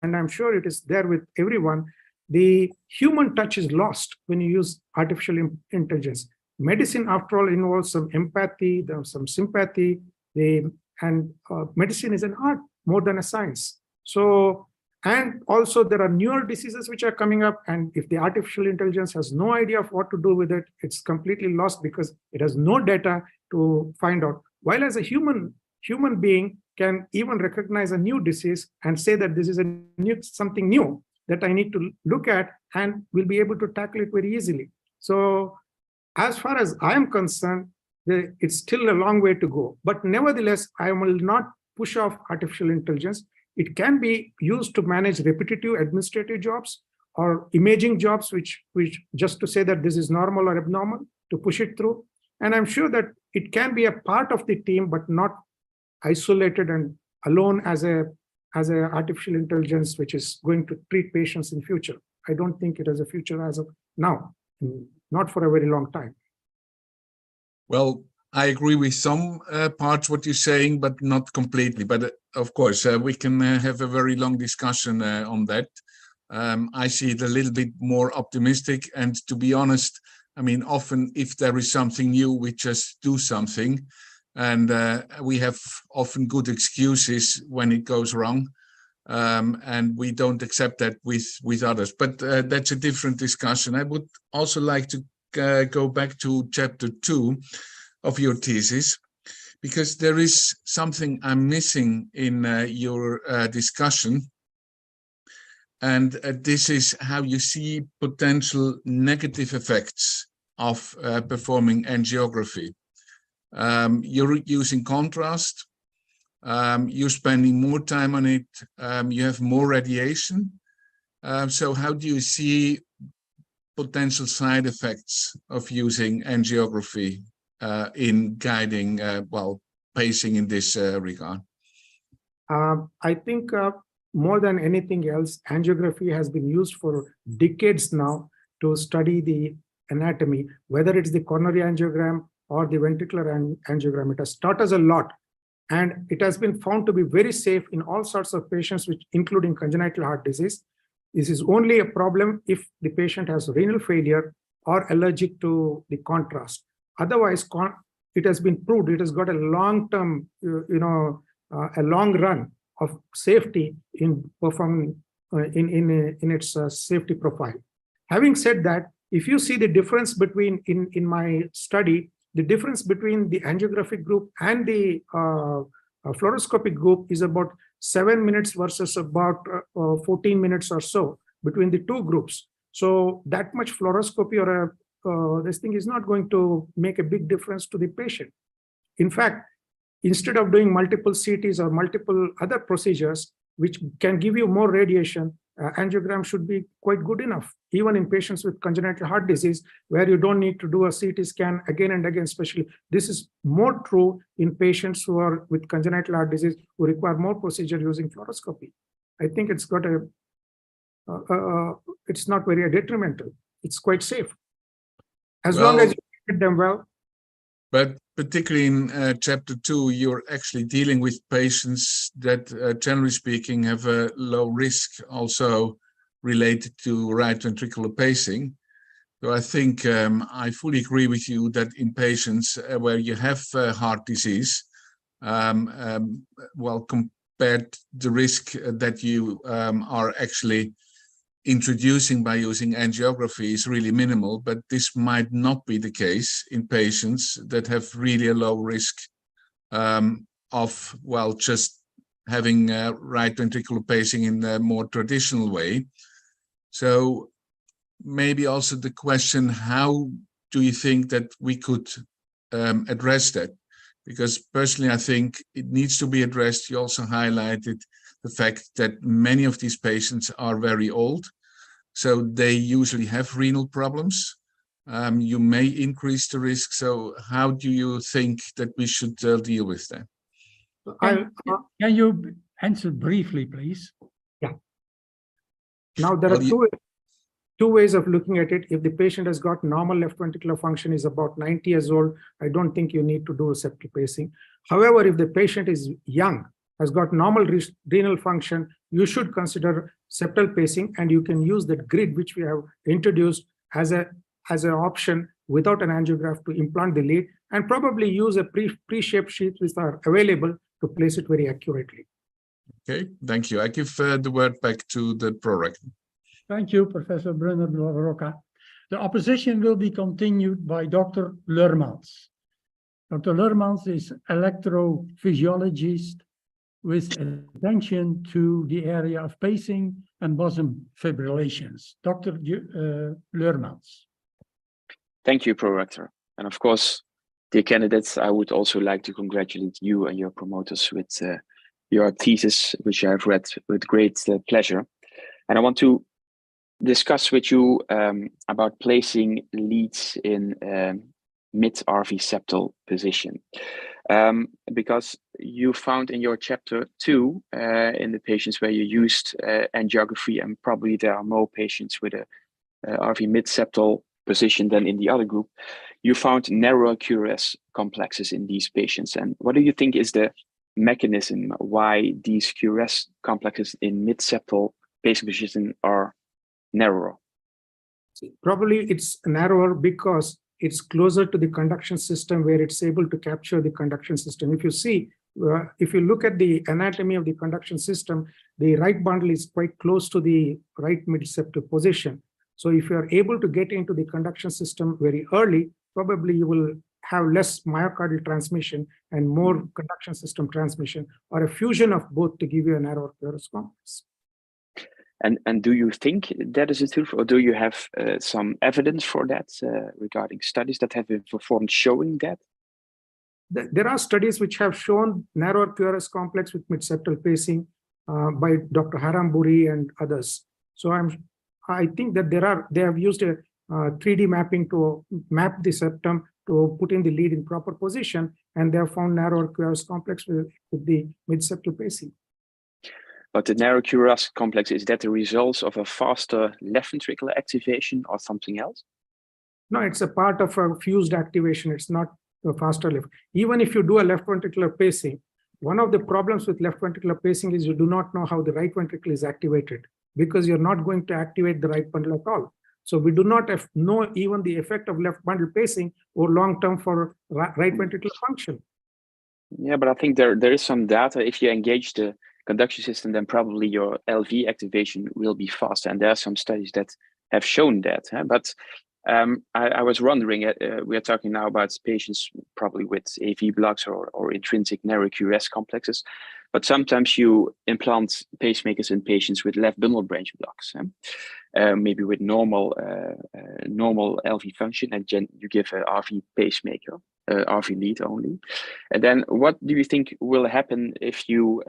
and I'm sure it is there with everyone, the human touch is lost when you use artificial intelligence. Medicine, after all, involves some empathy, there's some sympathy, and medicine is an art more than a science. So, and also there are newer diseases which are coming up, and if the artificial intelligence has no idea of what to do with it, it's completely lost because it has no data to find out. While as a human being can even recognize a new disease and say that this is something new that I need to look at, and will be able to tackle it very easily. So as far as I am concerned, it's still a long way to go. But nevertheless, I will not push off artificial intelligence. It can be used to manage repetitive administrative jobs or imaging jobs, which just to say that this is normal or abnormal, to push it through. And I'm sure that it can be a part of the team, but not isolated and alone as a artificial intelligence, which is going to treat patients in future. I don't think it has a future as of now, not for a very long time. Well, I agree with some parts what you're saying, but not completely. But of course, we can have a very long discussion on that. I see it a little bit more optimistic. And to be honest, I mean, often if there is something new, we just do something. And we have often good excuses when it goes wrong. And we don't accept that with others. But that's a different discussion. I would also like to go back to chapter 2 of your thesis, because there is something I'm missing in your discussion. And this is how you see potential negative effects of performing angiography. You're using contrast, you're spending more time on it, you have more radiation. So how do you see potential side effects of using angiography in guiding, pacing in this regard? I think more than anything else, angiography has been used for decades now to study the anatomy, whether it's the coronary angiogram or the ventricular angiogram. It has taught us a lot, and it has been found to be very safe in all sorts of patients, including congenital heart disease. This is only a problem if the patient has renal failure or allergic to the contrast. Otherwise, it has been proved, it has got a long-term, a long run of safety in performing in its safety profile. Having said that, if you see the difference between, in my study, the difference between the angiographic group and the fluoroscopic group is about 7 minutes versus about 14 minutes or so between the two groups. So that much fluoroscopy or this thing is not going to make a big difference to the patient. In fact, instead of doing multiple CTs or multiple other procedures, which can give you more radiation, angiogram should be quite good enough, even in patients with congenital heart disease, where you don't need to do a CT scan again and again, especially. This is more true in patients who are with congenital heart disease, who require more procedure using fluoroscopy. I think it's got it's not very detrimental. It's quite safe, as long as you treat them well. But particularly in chapter 2, you're actually dealing with patients that, generally speaking, have a low risk also related to right ventricular pacing. So I think I fully agree with you that in patients where you have heart disease, compared the risk that you are actually introducing by using angiography is really minimal, but this might not be the case in patients that have really a low risk of, just having right ventricular pacing in a more traditional way. So maybe also the question, how do you think that we could address that? Because personally, I think it needs to be addressed. You also highlighted the fact that many of these patients are very old, so they usually have renal problems. you may increase the risk. So how do you think that we should deal with that? Can you answer briefly, please? Now, there Well, are two ways of looking at it. If the patient has got normal left ventricular function, is about 90 years old, I don't think you need to do septal pacing. However, if the patient is young, has got normal renal function, you should consider septal pacing, and you can use that grid which we have introduced as an option without an angiograph to implant the lead, and probably use a pre-shaped sheath which are available to place it very accurately. Okay, thank you. I give the word back to the prorector. Thank you, Professor Brunner Rocca. The opposition will be continued by Dr. Leurmans. Dr. Leurmans is electrophysiologist with attention to the area of pacing and bosom fibrillations. Dr. Leurmans. Thank you, Prorector. And of course, dear candidates, I would also like to congratulate you and your promoters with your thesis, which I have read with great pleasure. And I want to discuss with you about placing leads in mid-RV septal position. Because you found in your chapter 2, in the patients where you used angiography, and probably there are more patients with a RV mid-septal position than in the other group, you found narrower QRS complexes in these patients. And what do you think is the mechanism why these QRS complexes in mid-septal pacing position are narrower? Probably it's narrower because it's closer to the conduction system, where it's able to capture the conduction system. If you see, if you look at the anatomy of the conduction system, the right bundle is quite close to the right mid-septal position. So if you are able to get into the conduction system very early, probably you will have less myocardial transmission and more conduction system transmission, or a fusion of both to give you a narrower QRS complex. And do you think that is the truth, or do you have some evidence for that regarding studies that have been performed showing that? There are studies which have shown narrower QRS complex with mid-septal pacing by Dr. Haramburi and others. So I think that they have used a 3D mapping to map the septum to put in the lead in proper position, and they have found narrower QRS complex with the mid-septal pacing. But the narrow QRS complex, is that the result of a faster left ventricular activation or something else? No, it's a part of a fused activation. It's not a faster left. Even if you do a left ventricular pacing, one of the problems with left ventricular pacing is you do not know how the right ventricle is activated, because you're not going to activate the right bundle at all. So we do not know even the effect of left bundle pacing or long-term for right ventricular function. Yeah, but I think there is some data. If you engage the conduction system, then probably your LV activation will be faster. And there are some studies that have shown that. But I was wondering, we are talking now about patients probably with AV blocks or intrinsic narrow QRS complexes. But sometimes you implant pacemakers in patients with left bundle branch blocks, maybe with normal LV function, and then you give an RV pacemaker, RV lead only. And then what do you think will happen if you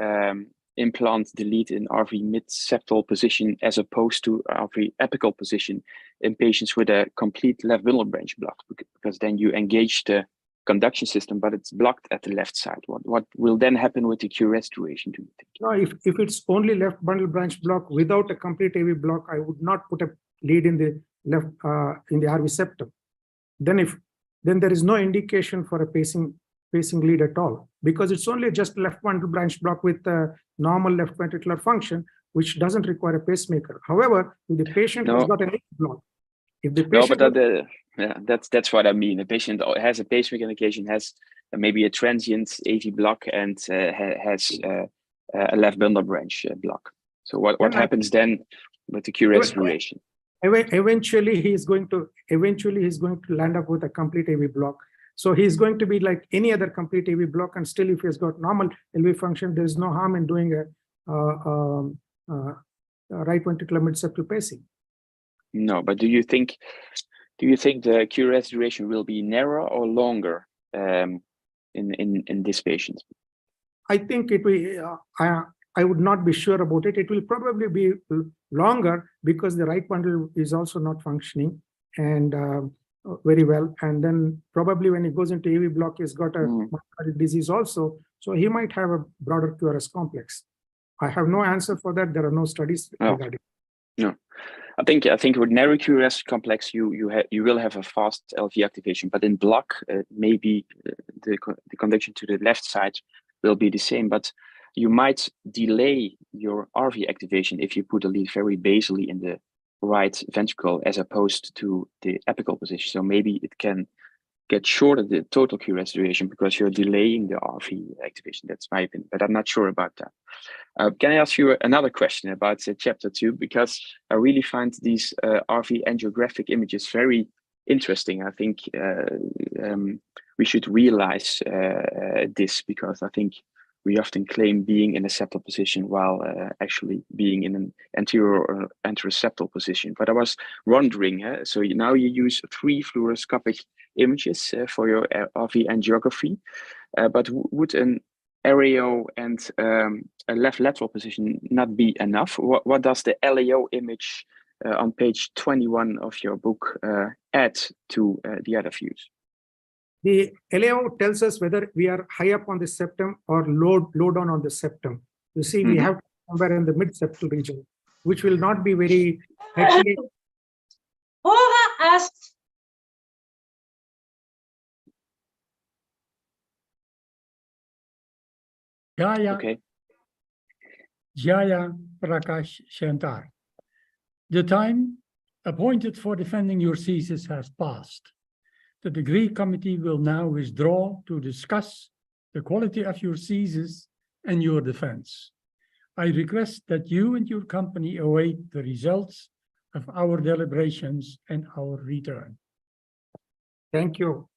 implant the lead in RV mid-septal position as opposed to RV apical position in patients with a complete left bundle branch block? Because then you engage the conduction system, but it's blocked at the left side. What will then happen with the QRS duration, do you think? No, if it's only left bundle branch block without a complete AV block, I would not put a lead in the left in the RV septum. Then there is no indication for a pacing lead at all, because it's only just left bundle branch block with a normal left ventricular function, which doesn't require a pacemaker. However, if the patient has got an AV block, if the patient that's what I mean. The patient has a pacemaker indication, has maybe a transient AV block, and has a left bundle branch block. So what happens then with the QRS duration? Eventually, he's going to land up with a complete AV block. So he's going to be like any other complete AV block, and still, if he's got normal LV function, there's no harm in doing a right ventricular mid-septal pacing. No, but do you think the QRS duration will be narrower or longer in this patient? I think it will. I would not be sure about it. It will probably be longer because the right bundle is also not functioning, and very well. And then probably when he goes into AV block, he's got a myocardial disease also. So he might have a broader QRS complex. I have no answer for that. There are no studies regarding. No, I think with narrow QRS complex, you will have a fast LV activation, but in block, maybe the conduction to the left side will be the same, but you might delay your RV activation if you put a lead very basally in the right ventricle as opposed to the apical position. So maybe it can get shorter the total QRS duration because you're delaying the RV activation. That's my opinion, but I'm not sure about that. Can I ask you another question about chapter 2? Because I really find these RV angiographic images very interesting. I think we should realize this, because I think we often claim being in a septal position while actually being in an anterior or anteroseptal position. But I was wondering, so now you use 3 fluoroscopic images for your RV angiography, but would an aereo and a left lateral position not be enough? What does the LAO image on page 21 of your book add to the other views? The LAO tells us whether we are high up on the septum or low down on the septum. You see, we have somewhere in the mid-septal region, which will not be very actually. Jayaprakash Shenthar. The time appointed for defending your thesis has passed. The degree committee will now withdraw to discuss the quality of your thesis and your defense. I request that you and your company await the results of our deliberations and our return. Thank you.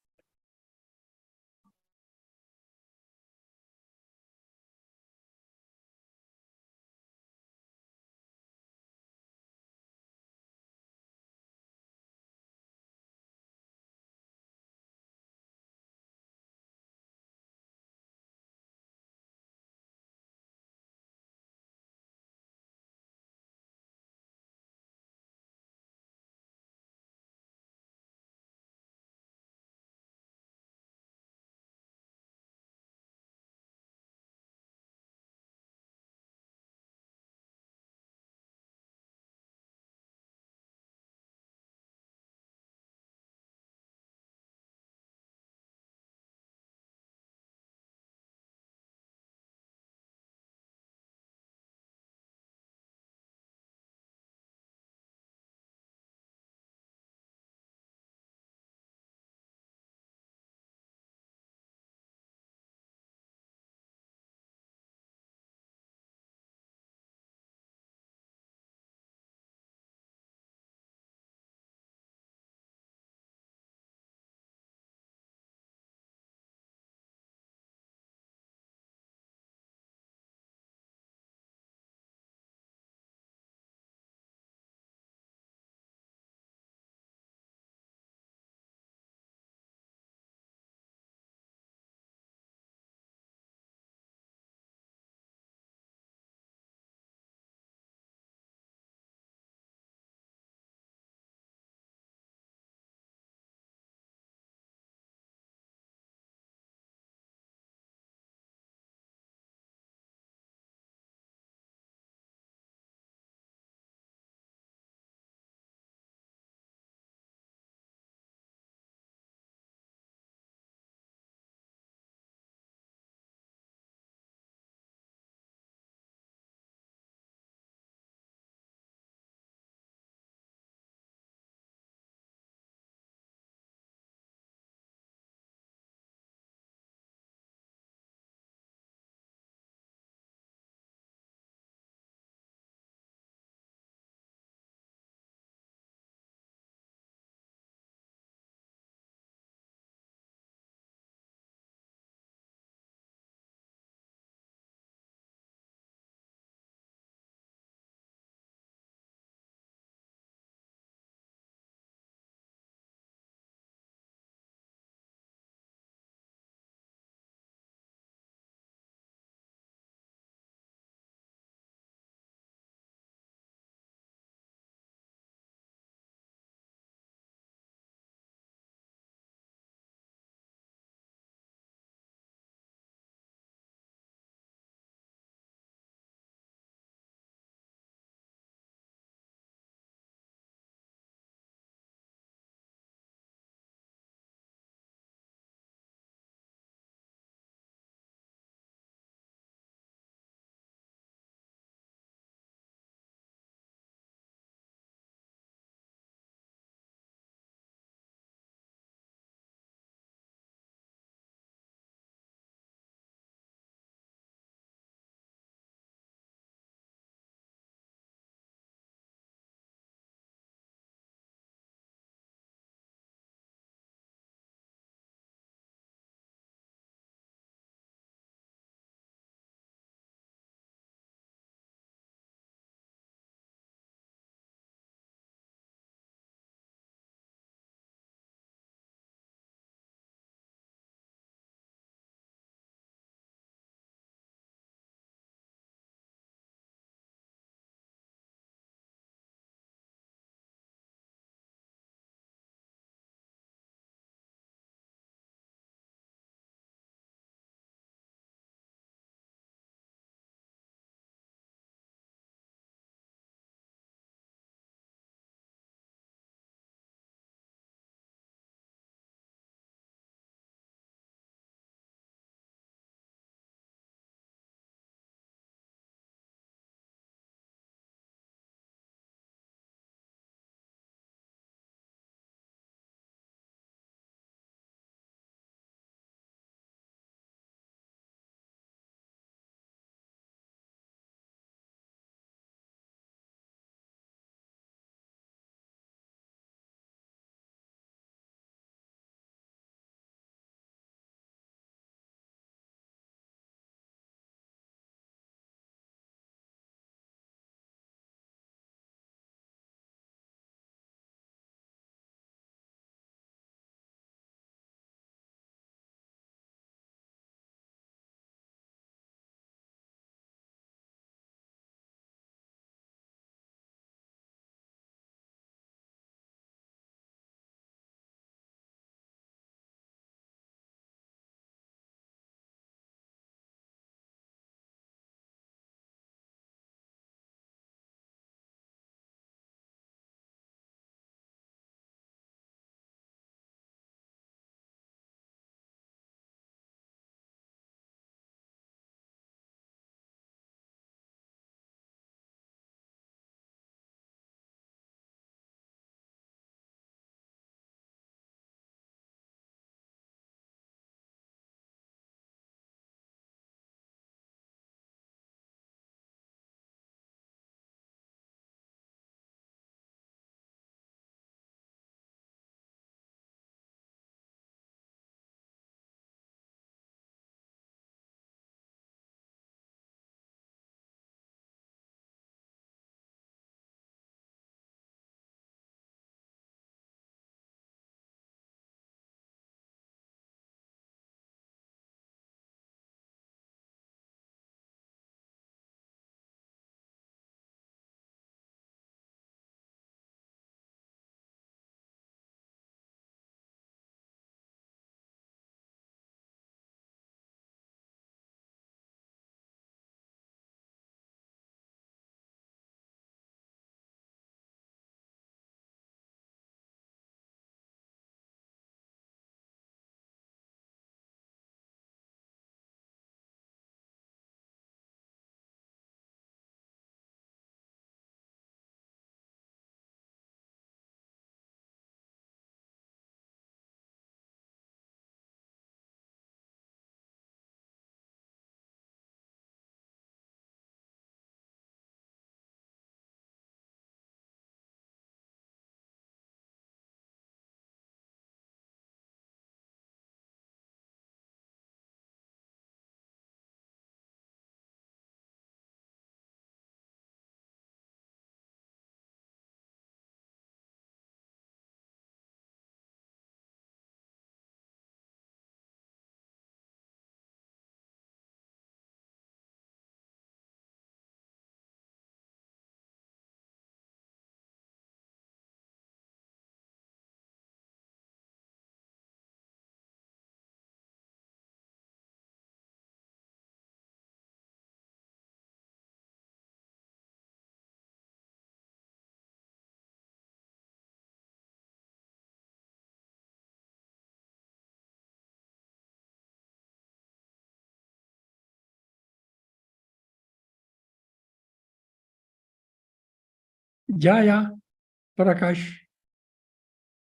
Jayaprakash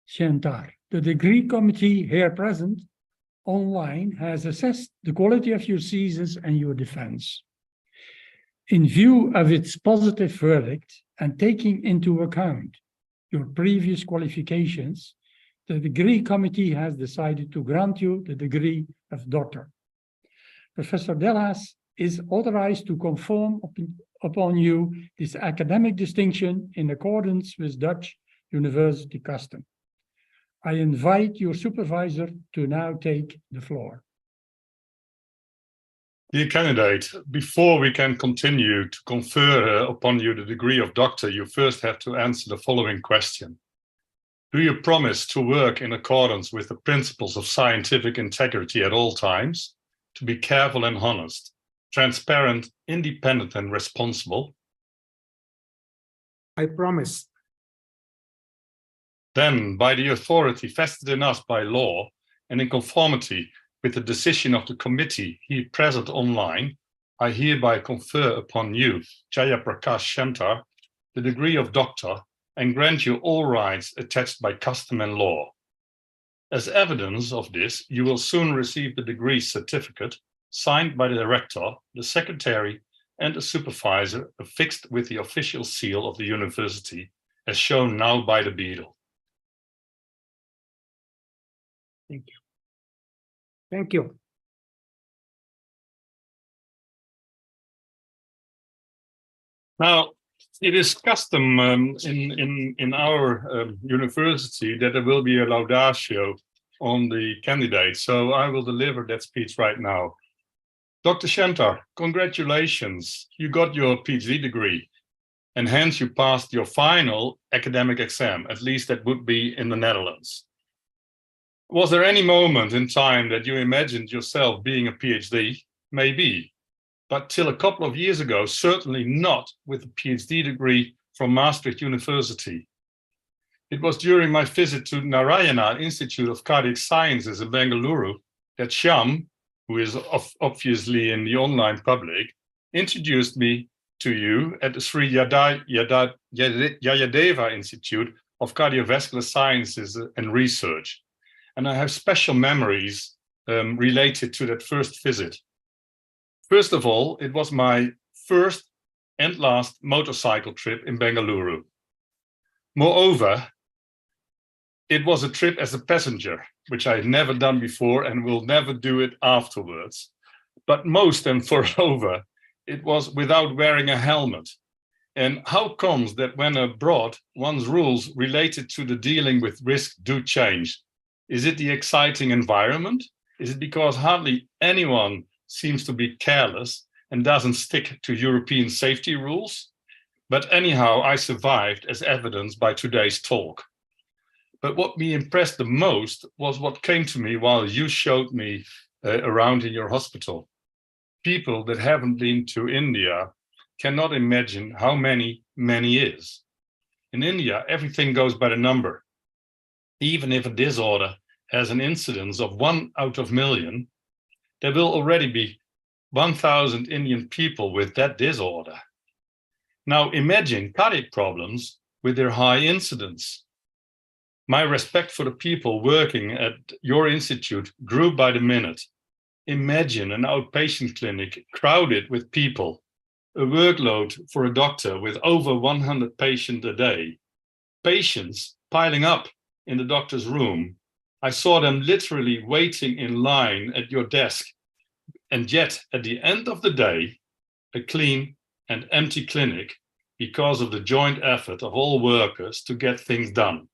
Shenthar. The degree committee here present online has assessed the quality of your thesis and your defense. In view of its positive verdict and taking into account your previous qualifications, the degree committee has decided to grant you the degree of doctor. Professor Delhaas is authorized to confer upon you this academic distinction in accordance with Dutch university custom. I invite your supervisor to now take the floor. Dear candidate, before we can continue to confer upon you the degree of doctor, you first have to answer the following question. Do you promise to work in accordance with the principles of scientific integrity at all times, to be careful and honest, transparent, independent, and responsible? I promise. Then, by the authority vested in us by law and in conformity with the decision of the committee here present online, I hereby confer upon you, Jayaprakash Shenthar, the degree of doctor and grant you all rights attached by custom and law. As evidence of this, you will soon receive the degree certificate signed by the director, the secretary, and the supervisor affixed with the official seal of the university, as shown now by the beadle. Thank you. Thank you. Now, it is custom in our university that there will be a laudatio on the candidate, so I will deliver that speech right now. Dr. Shenthar, congratulations, you got your PhD degree, and hence you passed your final academic exam, at least that would be in the Netherlands. Was there any moment in time that you imagined yourself being a PhD? Maybe, but till a couple of years ago, certainly not with a PhD degree from Maastricht University. It was during my visit to Narayana Institute of Cardiac Sciences in Bengaluru that Shyam, who is obviously in the online public, introduced me to you at the Sri Jayadeva Institute of Cardiovascular Sciences and Research. And I have special memories related to that first visit. First of all, it was my first and last motorcycle trip in Bengaluru. Moreover, it was a trip as a passenger, which I had never done before and will never do it afterwards. But most and moreover, it was without wearing a helmet. And how comes that when abroad, one's rules related to the dealing with risk do change? Is it the exciting environment? Is it because hardly anyone seems to be careless and doesn't stick to European safety rules? But anyhow, I survived as evidenced by today's talk. But what me impressed the most was what came to me while you showed me around in your hospital. People that haven't been to India cannot imagine how many is. In India, everything goes by the number. Even if a disorder has an incidence of 1 out of million, there will already be 1,000 Indian people with that disorder. Now imagine cardiac problems with their high incidence. My respect for the people working at your institute grew by the minute. Imagine an outpatient clinic crowded with people, a workload for a doctor with over 100 patients a day, patients piling up in the doctor's room. I saw them literally waiting in line at your desk. And yet, at the end of the day, a clean and empty clinic because of the joint effort of all workers to get things done.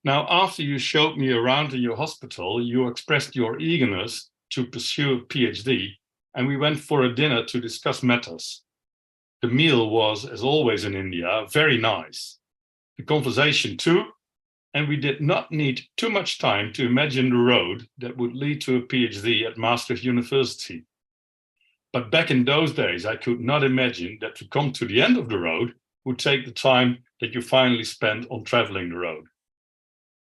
Now, after you showed me around in your hospital, you expressed your eagerness to pursue a PhD, and we went for a dinner to discuss matters. The meal was, as always in India, very nice. The conversation too, and we did not need too much time to imagine the road that would lead to a PhD at Maastricht University. But back in those days, I could not imagine that to come to the end of the road would take the time that you finally spent on traveling the road.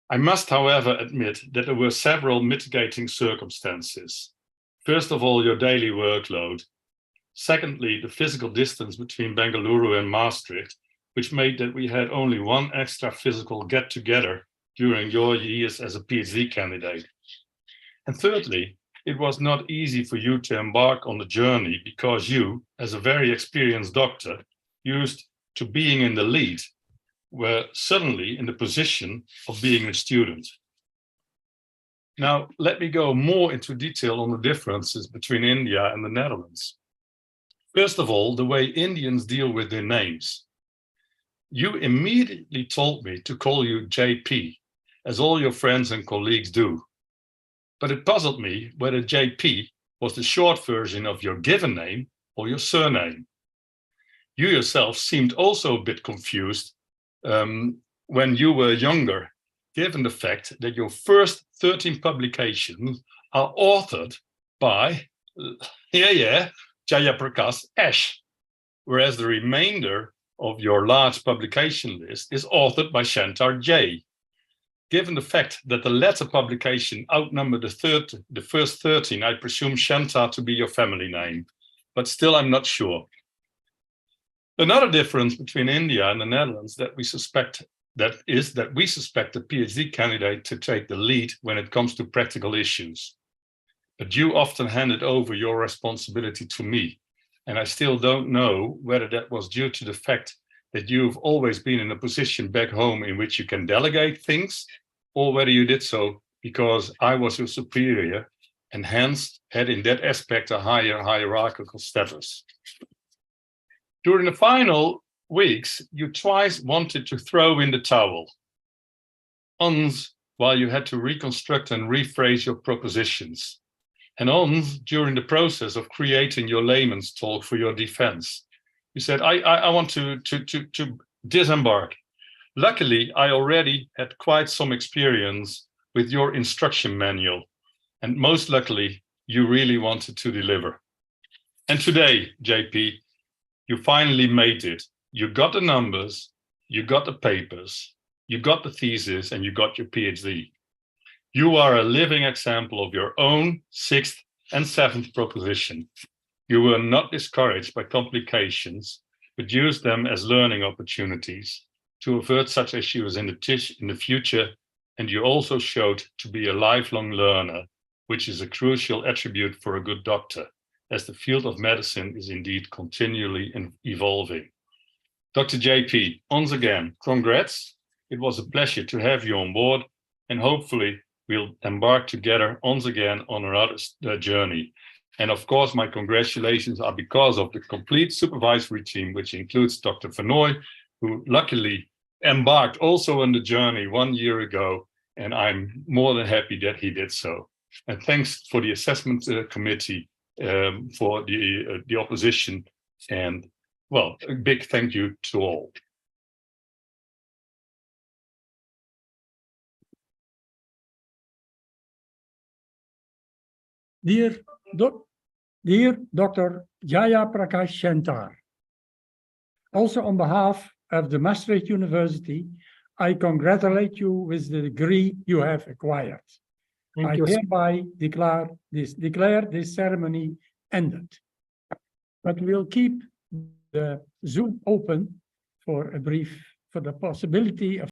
I must, however, admit that there were several mitigating circumstances. First of all, your daily workload. Secondly, the physical distance between Bengaluru and Maastricht, which made that we had only one extra physical get-together during your years as a PhD candidate. And thirdly, it was not easy for you to embark on the journey because you, as a very experienced doctor, used to being in the lead, were suddenly in the position of being a student. Now, let me go more into detail on the differences between India and the Netherlands. First of all, the way Indians deal with their names. You immediately told me to call you JP, as all your friends and colleagues do. But it puzzled me whether JP was the short version of your given name or your surname. You yourself seemed also a bit confused when you were younger, given the fact that your first 13 publications are authored by, Jayaprakash S, whereas the remainder of your large publication list is authored by Shenthar J. Given the fact that the latter publication outnumbered the first 13, I presume Shenthar to be your family name, but still I'm not sure. Another difference between India and the Netherlands that we suspect the PhD candidate to take the lead when it comes to practical issues. But you often handed over your responsibility to me, and I still don't know whether that was due to the fact that you've always been in a position back home in which you can delegate things, or whether you did so because I was your superior and hence had in that aspect a higher hierarchical status. During the final weeks, you twice wanted to throw in the towel. Once, while you had to reconstruct and rephrase your propositions. And once, during the process of creating your layman's talk for your defense. You said, I want to disembark. Luckily, I already had quite some experience with your instruction manual. And most luckily, you really wanted to deliver. And today, JP, you finally made it. You got the numbers, you got the papers, you got the thesis, and you got your PhD. You are a living example of your own 6th and 7th proposition. You were not discouraged by complications, but used them as learning opportunities to avert such issues in the future. And you also showed to be a lifelong learner, which is a crucial attribute for a good doctor, as the field of medicine is indeed continually evolving. Dr. JP, once again, congrats. It was a pleasure to have you on board, and hopefully we'll embark together once again on another journey. And of course, my congratulations are because of the complete supervisory team, which includes Dr. Vernooy, who luckily embarked also on the journey 1 year ago, and I'm more than happy that he did so. And thanks for the assessment committee for the opposition, and well, a big thank you to all. Dear Dr. Jayaprakash Shenthar, also on behalf of the Maastricht University, I congratulate you with the degree you have acquired. I hereby declare this ceremony ended. But we'll keep the Zoom open for the possibility of